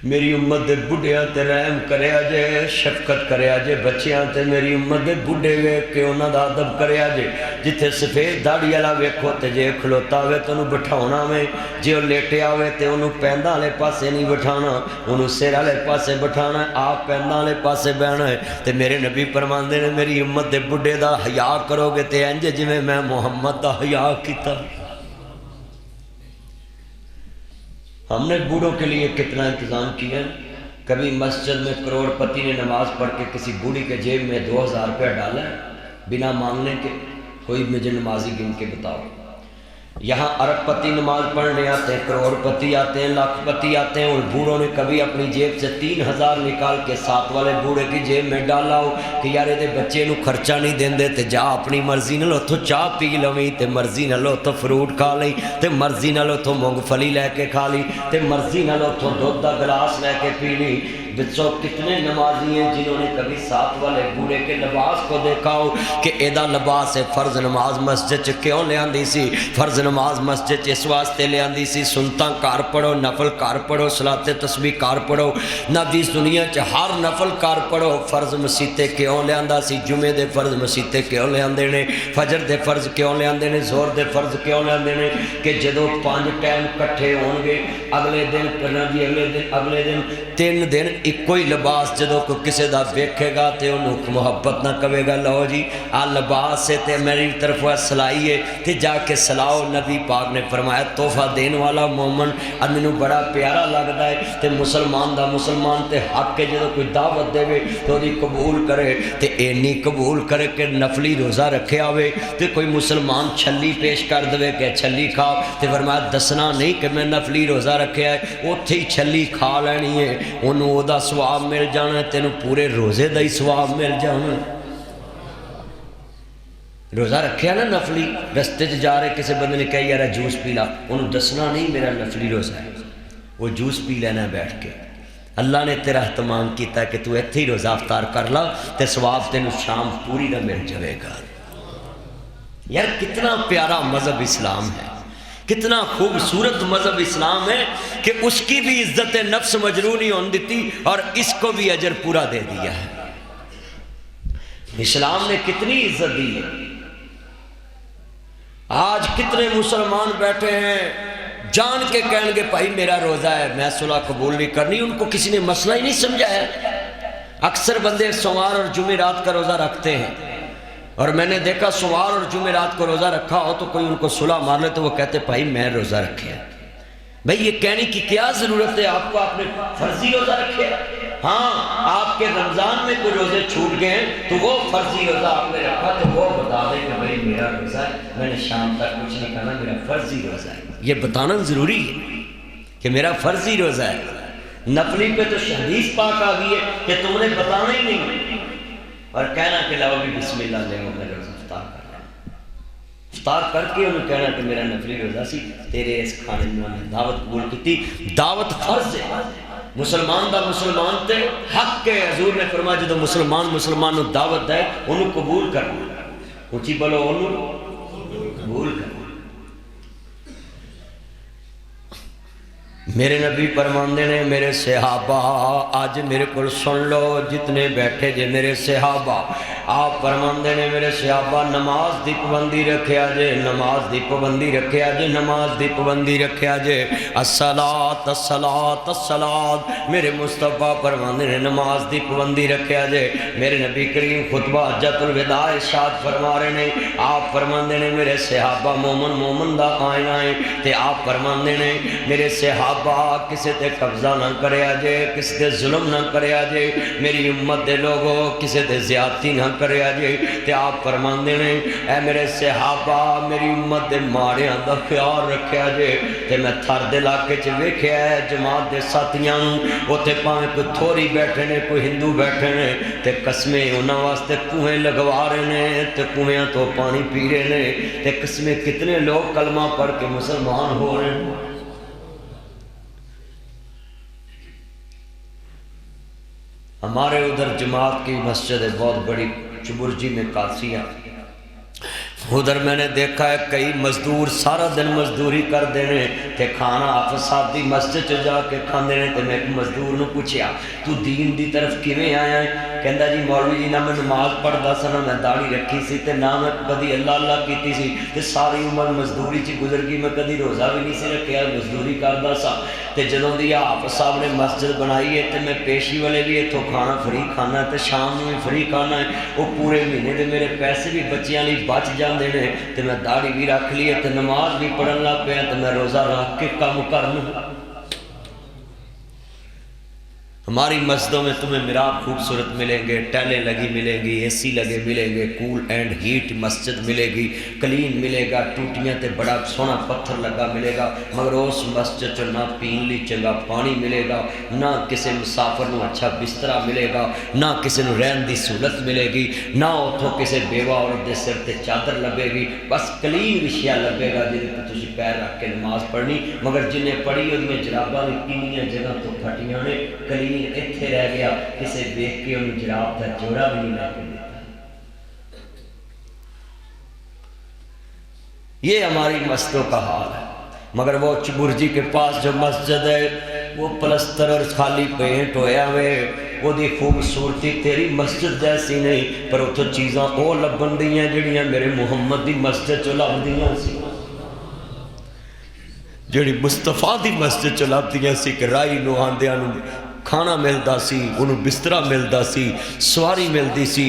[SPEAKER 1] میری امت دے بڑھیاں تے رحم کریا جے، شفقت کریا جے بچیاں تے، میری امت دے بڑھے ویکھ کے انہاں دا ادب کریا جے۔ جتھے سفید داڑھی والا ویکھو تے جے کھلوتا ہوئے تے انہوں بٹھاونا وے، جے او لیٹیا ہوئے تے انہوں پینداں والے پاسے نہیں بٹھانا، انہوں سر والے پاسے بٹھانا ہے، آپ پینداں والے پاسے بہنا ہے۔ تے میرے نبی فرماندے نے میری امت دے بڑھے دا حیا کرو گے تے انج جویں میں محمد دا حیا کیتا۔ ہم نے بوڑھوں کے لیے کتنا انتظام کیا ہے۔ کبھی مسجد میں کروڑ پتی نے نماز پڑھ کے کسی بوڑھی کے جیب میں 2000 روپیہ ڈالا ہے؟ بنا مانگنے کے کوئی مجھے نمازی گن کے بتاؤ۔ یہاں ارب پتی نماز پڑھنے آتے ہیں، کروڑ پتی آتے ہیں، لاکھ پتی آتے ہیں، اور بوڑھوں نے کبھی اپنی جیب سے 3000 نکال کے ساتھ والے بوڑھے کی جیب میں ڈالا ہو کہ یار یہ بچے نو خرچہ نہیں دیں دے تے جا اپنی مرضی نہ لو تو چاہ پی لویں، تے مرضی نہ لو تو فروٹ کھا لیں، تے مرضی نہ لو تو مونگ پھلی لے کے کھا لی، تے مرضی نہ لو تو دودھ دا گلاس لے کے پی لی۔ بچوں کتنے نمازی ہیں جنہوں نے کبھی ساتھ والے بوڑھے کے لباس کو دیکھا ہو کہ ایدہ لباس ہے فرض نماز مسجد کیوں لے آندی سی؟ فرض نماز مسجد اس واسطے لے آندی سی سنتاں کار پڑھو، نفل کار پڑھو، صلاۃ تسبیح کار پڑھو، نبی دنیا چ ہر نفل کار پڑھو۔ فرض مسیتے کیوں لے آندا سی؟ جمعے دے فرض مسیتے کیوں لے آندے نے؟ فجر دے فرض کیوں لے آندے نے؟ زور دے فرض کیوں لے آندے نے؟ کہ جدو 5 ٹائم کٹھے ہون گے اگلے دن پھر جی اگلے دن 3 دن ایک کوئی لباس جدو کو کسے دا دیکھے گا تے انہوں محبت نہ کہے گا لو جی آ لباس سے تے میری طرف سلائیے تے جا کے سلاؤ۔ نبی پاک نے فرمایا تحفہ دین والا مومن اور مینوں بڑا پیارا لگتا ہے تے مسلمان دا مسلمان تے حق کے جدو کوئی دعوت دے تو دی قبول کرے تے اینی قبول کرے کہ نفلی روزہ رکھے آوے تے کوئی مسلمان چھلی پیش کر دے کہ چھلی کھاؤ تے فرمایا دسنا نہیں کہ میں نفلی روزہ رکھے آئے اوتھے ہی چھلی کھا لینی ہے انہوں او دا سواب مل جانا ہے تینوں پورے روزے دا ہی سواب مل جانا ہے۔ روزہ رکھیا نا نفلی رستے جا رہے کسی بندے نے کہا یارا جوس پی لا انہوں دسنا نہیں میرا نفلی روزہ ہے وہ جوس پی لینا بیٹھ کے اللہ نے تیرا اہتمام کیتا ہے کہ تو ایتھے ہی روزہ افطار کر لا تے سواب تینوں شام پوری نہ مل جائے گا۔ یار کتنا پیارا مذہب اسلام ہے، کتنا خوبصورت مذہب اسلام ہے کہ اس کی بھی عزت نفس مجروح نہیں ہونے دیتی اور اس کو بھی اجر پورا دے دیا ہے۔ اسلام نے کتنی عزت دی ہے۔ آج کتنے مسلمان بیٹھے ہیں جان کے کہیں گے بھائی میرا روزہ ہے میں صلح قبول نہیں کرنی، ان کو کسی نے مسئلہ ہی نہیں سمجھا ہے۔ اکثر بندے سوموار اور جمعرات کا روزہ رکھتے ہیں اور میں نے دیکھا سوموار اور جمعرات کو روزہ رکھا ہو تو کوئی ان کو صلح مار لے تو وہ کہتے بھائی میں روزہ رکھے ہیں۔ بھائی یہ کہنے کی کیا ضرورت ہے آپ کو آپ نے فرضی روزہ رکھے؟ ہاں آپ کے رمضان میں کوئی روزے چھوٹ گئے ہیں تو وہ فرضی روزہ آپ نے رکھا تو وہ بتا دیں کہ بھائی میرا روزہ ہے میں نے شام تک کچھ نہیں کرنا میرا فرضی روزہ ہے۔ یہ بتانا ضروری ہے کہ میرا فرضی روزہ ہے۔ نفلی پہ تو حدیث پاک آ گئی ہے کہ تم نے بتانا ہی نہیں اور کہنا کہ لاؤ بھی بسم اللہ لے میں روزہ افطار کر لینا، افطار کر کے انہوں کہنا کہ میرا نفلی روزہ سی تیرے اس کھانے میں دعوت قبول کی تھی۔ دعوت فرض ہے، مسلمان دا مسلمان تے حق کے حضور نے فرمایا جدو مسلمان دعوت دے انہوں قبول کرنا، اونچی بولو انہوں قبول کرنا۔ میرے نبی فرماندے نے میرے صحابہ آج میرے کو سن لو جتنے بیٹھے جے میرے صحابہ آپ فرماندے نے میرے صحابہ نماز دی پابندی رکھیا جے، نماز دی پابندی رکھیا جے، نماز دی پابندی رکھیا جے۔ الصلاۃ الصلاۃ الصلاۃ میرے مصطفیٰ فرماندے نے نماز دی پابندی رکھیا جے۔ میرے نبی کریم خطبہ حجۃ الوداع ارشاد فرما رہے نے آپ فرماندے نے میرے صحابہ مومن دا آئینہ ہے تے آپ فرماندے نے میرے صحابہ کسے تے قبضہ نہ کریا جے، کسے تے ظلم نہ کریا جے، میری امت دے لوگوں کسے تے زیادتی نہ کریا جے۔ تے آپ فرماندے نے اے میرے صحابہ میری امت دے ماڑیاں دا خیال رکھیا جے۔ تے میں تھر دے علاقے چ ویکھیا ہے جماعت دے ساتھیاں اوتھے پاویں کوئی تھوڑی بیٹھے نے کوئی ہندو بیٹھے نے تے قسمیں انہاں واسطے کنویں لگوا رہے نے تے کنویں تو پانی پی رہے نے تے قسمیں کتنے لوگ کلمہ پڑھ کے مسلمان ہو رہے ہیں۔ ہمارے ادھر جماعت کی مسجد ہے بہت بڑی چبرجی میں قادسیہ، ادھر میں نے دیکھا ہے کئی مزدور سارا دن مزدوری کر دینے تے کھانا افسادی مسجد جا کے کھاندے نے۔ تے میں ایک مزدور نو پوچھیا تو دین دی طرف کیویں آیا ہے؟ کہندا جی مولوی جی نہ میں نماز پڑھدا سا نہ میں داڑھی رکھی سی تے نہ میں کدی اللہ کیتی سی تے ساری عمر مزدوری چ گزر گئی، میں کدی روزہ بھی نہیں سی رکھیا مزدوری کردا سا۔ تے جدوں دی آپ صاحب نے مسجد بنائی ہے تے میں پیشی والے بھی اتھوں کھانا فری کھانا تے شام میں فری کھانا ہے، وہ پورے مہینے دے میرے پیسے بھی بچیاں لئی بچ جاندے نے تے میں داڑھی بھی رکھ لی تے نماز بھی پڑھن لگ پیا تے میں روزہ رکھ کے کام کرنا۔ ہماری مسجدوں میں تمہیں محراب خوبصورت ملیں گے، ٹیلیں لگی ملیں گی، اے سی لگے ملیں گے، کول اینڈ ہیٹ مسجد ملے گی، کلین ملے گا، ٹوٹیاں تے بڑا سونا پتھر لگا ملے گا، مگر اس مسجد چ نہ پین لی چنگا پانی ملے گا، نہ کسی مسافر نو اچھا بسترا ملے گا، نہ کسی نو رہن دی سہولت ملے گی، نہ اتوں کسی بیوہ عورت دے سر تے چادر لبے گی، بس کلین وشیا لبے گا جی تسی پیر رکھ کے نماز پڑھنی، مگر جنہیں پڑھی ہوئی جراباں کنیاں جگہ تو پھٹیاں نے، کلین اتھے رہ گیا، کسے دیکھ کے انہوں جراب دا جوڑا بھی نہیں لے دیتا۔ یہ ہماری مسجدوں کا حال ہے، مگر وہ چبرجی کے پاس جو مسجد ہے وہ پلستر اور خالی پینٹ ہویا ہوئے، وہ دی خوبصورتی تیری مسجد جیسی نہیں، پر اتھو چیزاں او لبن دیاں جڑیاں میرے محمد دی مسجد چو لب دیاں سی، جڑی مصطفیٰ دی مسجد چو لب دیاں سی کہ رائی نو آندیاں نو کھانا ملدا سی، انہوں بسترہ ملدا سی، سواری ملدی سی،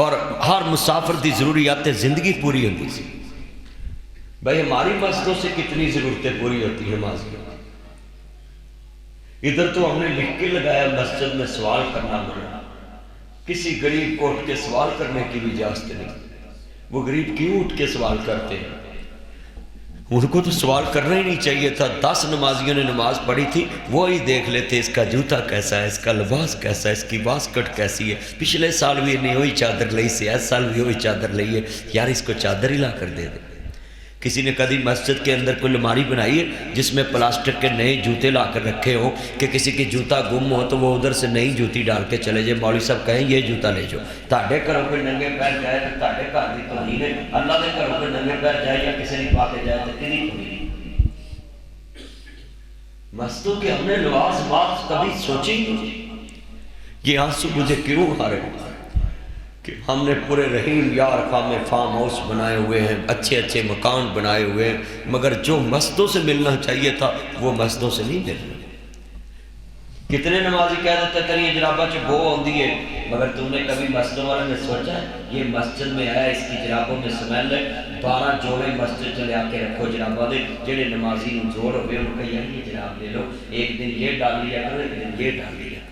[SPEAKER 1] اور ہر مسافر دی ضروریات زندگی پوری ہوتی سی۔ بھائی ہماری مسجدوں سے کتنی ضرورتیں پوری ہوتی ہیں ماضی میں؟ ادھر تو ہم نے لکھ کے لگایا مسجد میں سوال کرنا منع، کسی غریب کو اٹھ کے سوال کرنے کی بھی اجازت نہیں، وہ غریب کیوں اٹھ کے سوال کرتے ہیں؟ ان کو تو سوال کرنا ہی نہیں چاہیے تھا، 10 نمازیوں نے نماز پڑھی تھی، وہی دیکھ لیتے اس کا جوتا کیسا ہے، اس کا لباس کیسا ہے، اس کی واسکٹ کیسی ہے، پچھلے سال بھی نہیں ہوئی چادر لئی سے، اس سال بھی ہوئی چادر لئی ہے، یار اس کو چادر ہی لا کر دے دے۔ کسی نے کبھی مسجد کے اندر کوئی الماری بنائی ہے جس میں پلاسٹک کے نئے جوتے لا کر رکھے ہوں کہ کسی کی جوتا گم ہو تو وہ ادھر سے نئی جوتی ڈال کے چلے جائے، مولوی صاحب کہیں یہ جوتا لے جاؤ، تاڑے گھروں پہ ننگے پیر جائے تو تاڑے گھر دی توہین ہے، اللہ دے گھروں پہ ننگے پیر جائے یا کسی نے پا کے جائے تو کدی توہین۔ مسجدوں کے ہم نے لوازمات کبھی سوچی نہیں، یہ آنسو مجھے کیوں آ رہے ہیں کہ ہم نے پورے رحیم یار خام فارم ہاؤس بنائے ہوئے ہیں، اچھے اچھے مکان بنائے ہوئے ہیں، مگر جو مسجدوں سے ملنا چاہیے تھا وہ مسجدوں سے نہیں ملنا۔ کتنے نمازی کہہ دیتے کریے جرابہ چ بو ہوندی ہے، مگر تم نے کبھی مسجدوں والے نے سوچا ہے یہ مسجد میں آیا اس کی جرابوں میں سمیل ہے، 12 جوڑے مسجد چلے آ کے رکھو جرابہ دے، جڑے نمازی نو زور ہوئے ان کا یہ جراب لے لو، ایک دن یہ ڈال لیا کرو، ایک دن یہ ڈال لیا کرو۔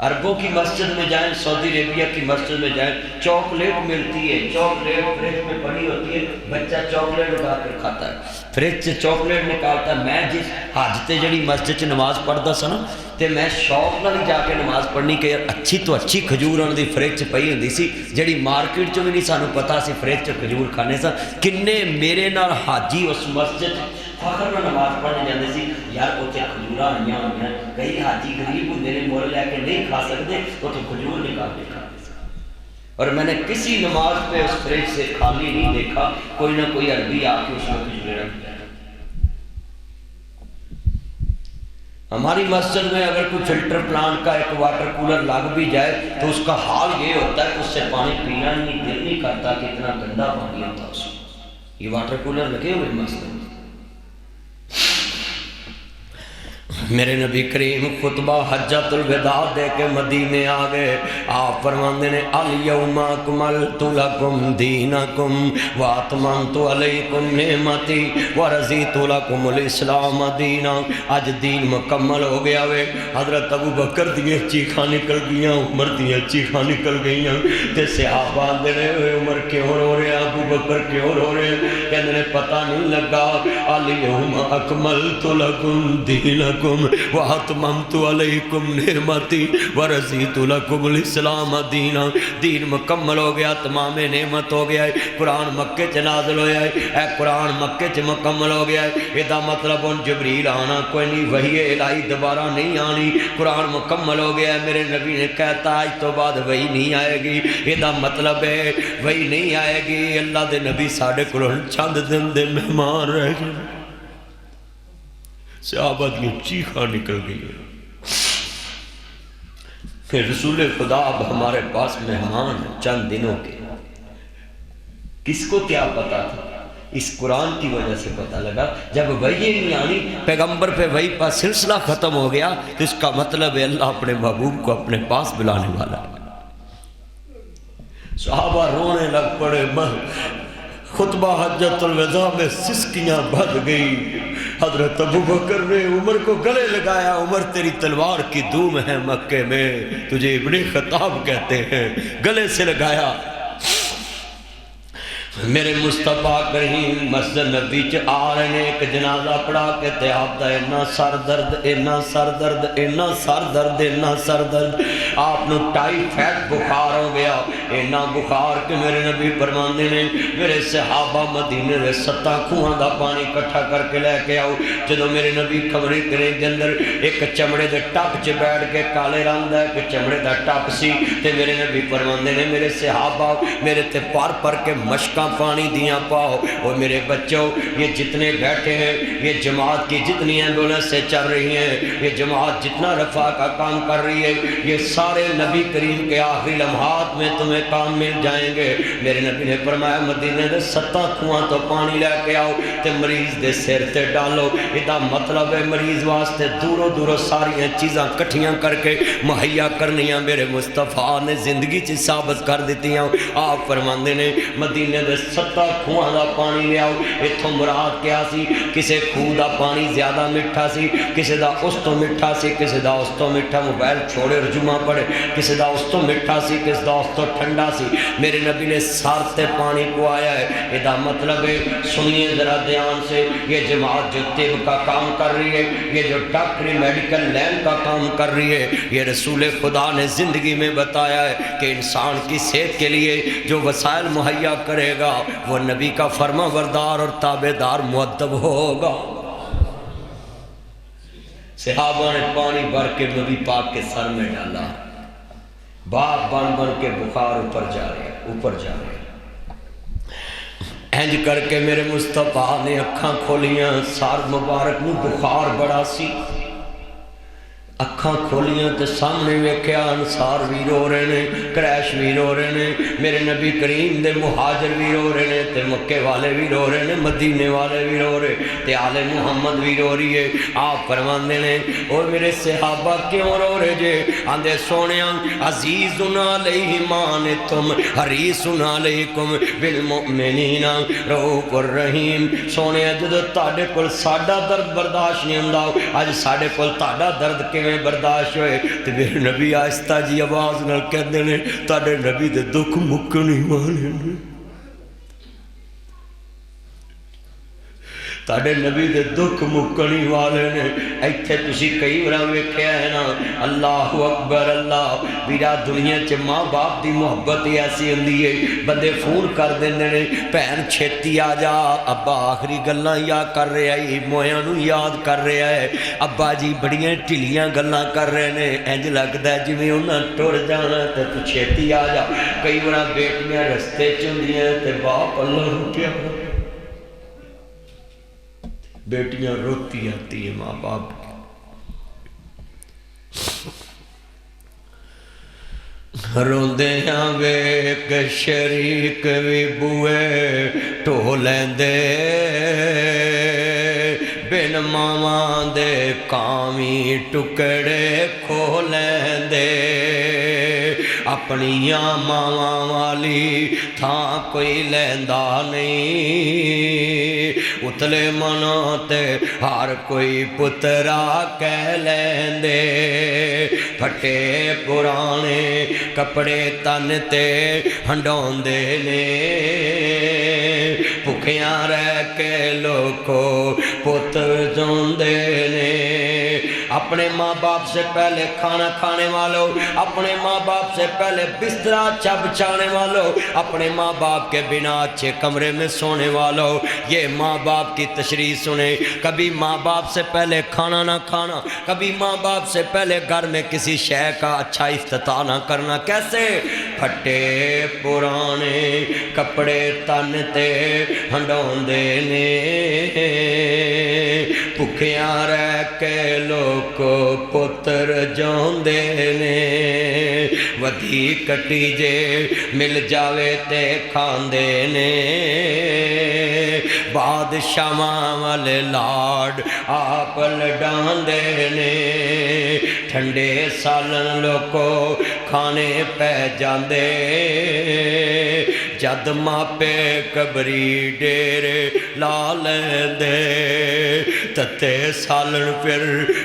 [SPEAKER 1] عربوں کی مسجد میں جائیں، سعودی عربیہ کی مسجد میں جائیں، چاکلیٹ ملتی ہے، چاکلیٹ فریج میں پڑی ہوتی ہے، بچہ چاکلیٹ اٹھا کر کھاتا ہے، فریج سے چاکلیٹ نکالتا ہے۔ میں جس حج تے جڑی مسجد سے نماز پڑھتا سا نا تے میں شوق نال جا کے نماز پڑھنی کہ اچھی تو اچھی کھجور انہاں دی فریج چ پئی ہوندی سی، جڑی مارکیٹ چ بھی نہیں سانوں پتہ سی فریج چ کھجور کھانے سا۔ کنے میرے نال حاجی اس مسجد فخر میں نماز پڑھنے جاندے سی، یار اتنے کھجوراں آئیاں ہوئیاں، کئی حاجی غریب ہوندے نے مول لے کے نہیں کھا سکتے، وہ تو کھجور نکال کے کھاتے سن۔ اور میں نے کسی نماز پہ اس فریج سے خالی نہیں دیکھا، کوئی نہ کوئی عربی آ کے اس میں کھجوریں رکھ دیا۔ ہماری مسجد میں اگر کوئی فلٹر پلانٹ کا ایک واٹر کولر لگ بھی جائے تو اس کا حال یہ ہوتا ہے کہ اس سے پانی پینا نہیں دل نہیں کرتا کہ اتنا گندا پانی ہوتا اس میں۔ یہ واٹر کولر لگے ہوئے مسجد میں۔ میرے نبی کریم خطبہ حجۃ الوداع دے کے مدینے آ گئے، آپ فرماندے نے الیوم اکملت لکم دینکم واتممت علیکم نعمتی ورضیت لکم الاسلام دینا۔ اج دین مکمل ہو گیا وے۔ حضرت ابو بکر دیاں چیخاں نکل گئیاں، عمر دیاں چیخاں نکل گئیاں، تے صحابہ آندے نے عمر کیوں رو رہے ہیں، ابو بکر کیوں رو رہے ہیں؟ کہندے نے پتہ نہیں لگا، الیوم اکملت لکم دینکم واتممت علیکم نعمتی ورضیت لکم الاسلام دینا۔ دین مکمل ہو گیا، تمام نعمت ہو گیا ہے۔ قرآن مکے چ نازل ہویا ہے، اے قرآن مکے چ مکمل ہو گیا ہے۔ یہ مطلب ان جبریل آنا کوئی نہیں، وحی الہی دوبارہ نہیں آنی، قرآن مکمل ہو گیا ہے۔ میرے نبی نے کہتا آج تو بعد وحی نہیں آئے گی، یہ مطلب ہے وحی نہیں آئے گی۔ اللہ دے نبی ساڑھے کلون چند دن دے مہمان رہ گئے، صحابہ کی چیخاں نکل گئی کہ رسول خدا اب ہمارے پاس مہمان چند دنوں کے۔ کس کو کیا پتا تھا؟ اس قرآن کی وجہ سے پتہ لگا۔ جب وحی نہیں آنی، پیغمبر پہ وحی کا سلسلہ ختم ہو گیا، تو اس کا مطلب ہے اللہ اپنے محبوب کو اپنے پاس بلانے والا ہے۔ صحابہ رونے لگ پڑے، خطبہ حجۃ الوداع میں سسکیاں بھر گئی، حضرت ابو بکر نے عمر کو گلے لگایا، عمر تیری تلوار کی دھوم ہے مکے میں، تجھے ابن خطاب کہتے ہیں، گلے سے لگایا۔ میرے مصطفیٰ کریم مسجد نبی چ آ رہے نے، ایک جنازہ پڑھا کے تے آپ دا اینا سر درد، اینا سر درد، اینا سر درد، اینا سر درد، آپ نو ٹائیفائڈ بخار ہو گیا، اینا بخار کہ میرے نبی فرماندے نے میرے صحابہ مدینے دے 7 کھوہاں دا پانی اکٹھا کر کے لے کے آؤ۔ جدوں میرے نبی کمرے دے اندر ایک چمڑے دے ٹپ چ بیٹھ کے، کالے رنگ دا ایک چمڑے دا ٹپ سی، تے میرے نبی فرماندے نے میرے صحابہ میرے تے پر کے مشکاں پانی دیاں پاؤ۔ اور میرے بچوں، یہ جتنے بیٹھے ہیں، یہ جماعت کی جتنی ایمبولنس سے چل رہی ہیں، یہ جماعت جتنا رفع کا کام کر رہی ہے، یہ سارے نبی کریم کے آخری لمحات میں تمہیں کام مل جائیں گے۔ میرے نبی نے فرمایا مدینے دے 7 کھوہاں تو پانی لے کے آؤ تے مریض دے سر تے ڈالو۔ ادا مطلب ہے مریض واسطے دوروں دوروں ساریاں چیزاں کٹھیاں کر کے مہیا کرنیاں میرے مصطفیٰ نے زندگی چ ثابت کر دیتیاں۔ آپ فرماندے نے مدینے دے 7 کھوہاں دا پانی لے آؤ۔ اتھوں مراد کیا سی؟ کسے کھوہ دا پانی زیادہ میٹھا سی، کسے دا اس تو میٹھا سی، کسے دا اس تو میٹھا، موبائل چھوڑے رجمہ پڑے، کسے دا اس تو میٹھا سی، کسے دا اس تو ٹھنڈا سی۔ میرے نبی نے سار تے پانی کو آیا ہے۔ ادا مطلب ہے سنیے ذرا دھیان سے، یہ جماعت جو طب کا کام کر رہی ہے، یہ جو ڈاکٹری میڈیکل لین کا کام کر رہی ہے، یہ رسول خدا نے زندگی میں بتایا ہے کہ انسان کی صحت کے لیے جو وسائل مہیا کرے گا وہ نبی کا فرما بردار اور تابعدار مؤدب ہوگا۔ صحابہ نے پانی بھر کے نبی پاک کے سر میں ڈالا، باپ بن بن کے بخار اوپر جا رہے اینج کر کے میرے مصطفیٰ نے اکھاں کھولیاں، سار مبارک میں بخار بڑا سی، اکھاں کھولیاں تے سامنے ویکھیا انصار بھی رو رہے نے، قریش بھی رو رہے نے، میرے نبی کریم دے مہاجر بھی رو رہے نے، تے مکے والے بھی رو رہے نے، مدینے والے بھی رو رہے، تے آل محمد بھی رو رہی ہے۔ آپ فرماندے نے اور میرے صحابہ کیوں رو رہے جے؟ آندے سونیاں عزیز علیہ مان تم حریص علیکم بالمؤمنین رؤوف الرحیم۔ سونیاں جدو تاڑے کل ساڑا درد برداشت نہیں ہوندا، اج ساڑے کل تاڑا درد کے میں برداشت ہوئے، تو میرے نبی آہستہ جی آواز نہ کہتے ہیں تاڑے نبی دے دکھ مکنے والے نے، تاڑے نبی دے دکھ مکنے والے نے۔ ایتھے تسی کئی بار ویکھیا ہے نا، اللہ اکبر اللہ، میرا دنیا چ ماں باپ دی محبت ایسی ہوندی ہے، بندے فون کر دیندے نے بہن چھتی آ جا، ابا آخری گلاں یاد کر رہے آئی، مویاں نو یاد کر رہے آئے، ابا جی بڑیاں ٹھلیاں گلاں کر رہے نے، انج لگدا ہے جویں انہاں ٹر جانا تے تو چھتی آ جا۔ کئی بار بیٹیاں رستے چ ہوندیاں تے باپ اللہ نو پیار، بیٹیاں روتی آتی ہیں ماں باپ روندے ہاں ویک شریک بھی بوئے ٹو لیندے، بن ماواں دے کامی ٹکڑے کھو لیندے، اپنیاں ماواں والی تھاں کوئی لیندا نہیں، اتلے منوں تے ہر کوئی پترا کہہ لیندے، پھٹے پرانے کپڑے تن تے ہنڈوندے نے، بھکھیاں رہ کے لوکو پتر جوندے نے۔ اپنے ماں باپ سے پہلے کھانا کھانے والوں، اپنے ماں باپ سے پہلے بسترا بچھانے والوں، اپنے ماں باپ کے بنا اچھے کمرے میں سونے والوں، یہ ماں باپ کی تشریح سنیں۔ کبھی ماں باپ سے پہلے کھانا نہ کھانا، کبھی ماں باپ سے پہلے گھر میں کسی شے کا اچھا افتتاح نہ کرنا، کیسے؟ پھٹے پرانے کپڑے تن تے ہنڈوندے نے، بھکھیاں رہ کے لوکو پتر جوندے نے، ودھی کٹی جے مل جاوے تے کھاندے نے، بادشاہاں والے لاڈ آپ لڈاندے نے، ٹھنڈے سالن لوکو کھانے پہ جاندے، جد ماپے قبری ڈیرے لا لیندے تتے سالن پھر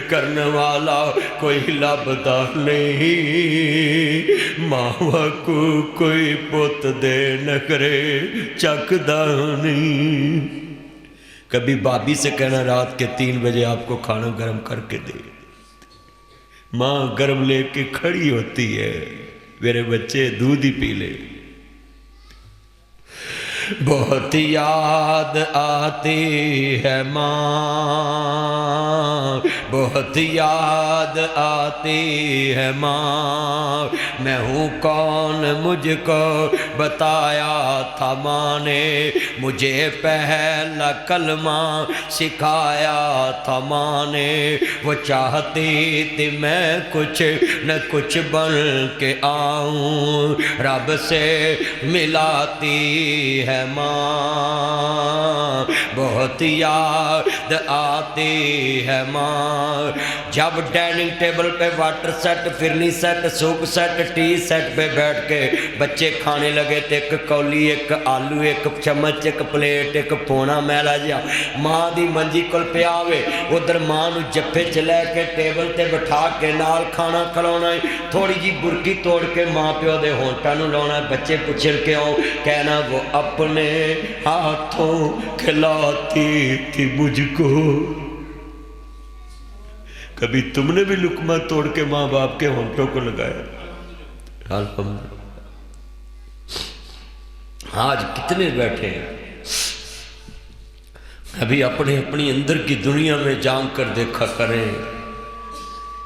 [SPEAKER 1] کرنے والا کوئی لبدا نہیں ماں کو کوئی پوت دے نکرے چکدا نہیں کبھی بابی سے کہنا رات کے 3 بجے آپ کو کھانا گرم کر کے دے ماں گرم لے کے کھڑی ہوتی ہے میرے بچے دودھ ہی پی لے بہت یاد آتی ہے ماں بہت یاد آتی ہے ماں میں ہوں کون مجھ کو بتایا تھا ماں نے مجھے پہلا کلمہ سکھایا تھا ماں نے وہ چاہتی تھی میں کچھ نہ کچھ بن کے آؤں رب سے ملاتی ہے ماں بہت یاد آتی ہے ماں جب ڈائننگ ٹیبل پہ water set phirni set soup set tea set پہ بیٹھ کے بچے کھانے لگے تھے ایک کولی ایک آلو ایک چمچ ایک پلیٹ ایک پونا میلا جا ماں دی منجی کل پہ آوے ادھر ماں نو جپے چلے کے ٹیبل تے بٹھا کے نال کھانا کھلانا تھوڑی جی برکی توڑ کے ماں پیو دے ہونٹا نو لانا بچے پچھڑ کے آؤ کہنا وہ اپنے ہاتھوں کھلاتی تھی مجھ کو کبھی تم نے بھی لقمہ توڑ کے ماں باپ کے ہونٹوں کو لگایا الحمدللہ آج کتنے بیٹھے ہیں ابھی اپنی اندر کی دنیا میں جان کر دیکھا کریں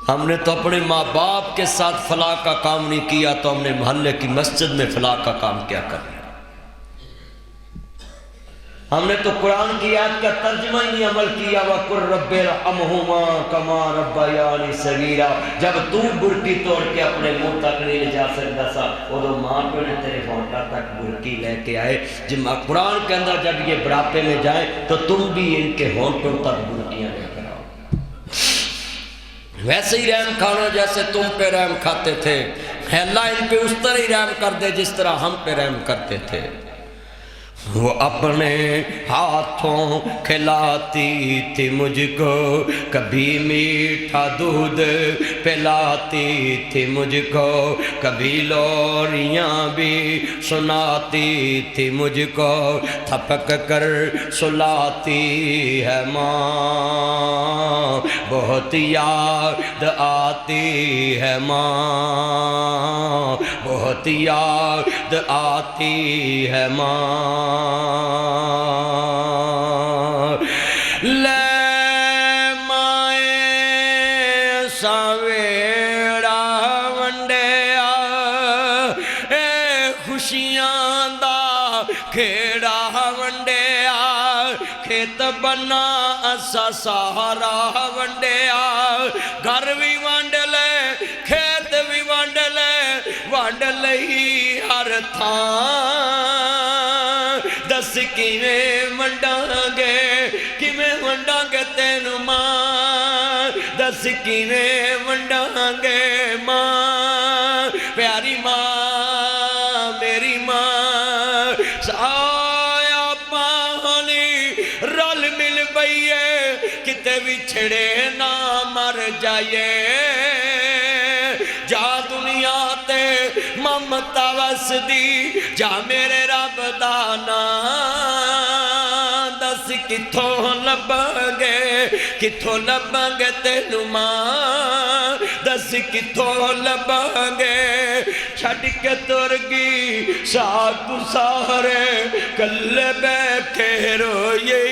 [SPEAKER 1] ہم نے تو اپنے ماں باپ کے ساتھ فلاح کا کام نہیں کیا تو ہم نے محلے کی مسجد میں فلاح کا کام کیا کرنا ہم نے تو قرآن کی آیت کا ترجمہ ہی نہیں عمل کیا وَقُلْ رَبِّ ارْحَمْهُمَا كَمَا رَبَّيَانِي صَغِيرًا جب تو برکی توڑ کے اپنے منہ تک نہیں لے جا سکتا سا وہ ماں پہ نے تیرے ہونٹا تک برکی لے کے آئے جب قرآن کے اندر جب یہ بڑھاپے میں جائیں تو تم بھی ان کے ہونٹوں تک برکیاں لے کر آؤ ویسے ہی رحم کھانا جیسے تم پہ رحم کھاتے تھے اللہ ان پہ اس طرح ہی رحم کر دے جس طرح ہم پہ رحم کرتے تھے وہ اپنے ہاتھوں کھلاتی تھی مجھ کو کبھی میٹھا دودھ پلاتی تھی مجھ کو کبھی لوریاں بھی سناتی تھی مجھ کو تھپک کر سلاتی ہے ماں بہت یاد آتی ہے ماں بہت یاد آتی ہے ماں لے مائے ساویڑا ونڈیا اے خوشیاں دا کھیڑا ونڈیا کھیت بنا اسا سہارا ونڈیا گھر بھی ونڈ لے کھیت بھی ونڈ لئی ہر تھان دس کیویں ونڈاں گے تینوں ماں دس کیویں ونڈاں گے ماں پیاری ماں میری ماں سایا پانی رل مل بئیے کتے بچھڑے نہ مر جائے جا دنیا تے ممتا وس دی جا میرے رب دانا دس کتھوں لباں گے تینوں ماں دس کتھوں لباں گے چھڑ کے تر گی ساتھ سارے کلے بیٹھے روئے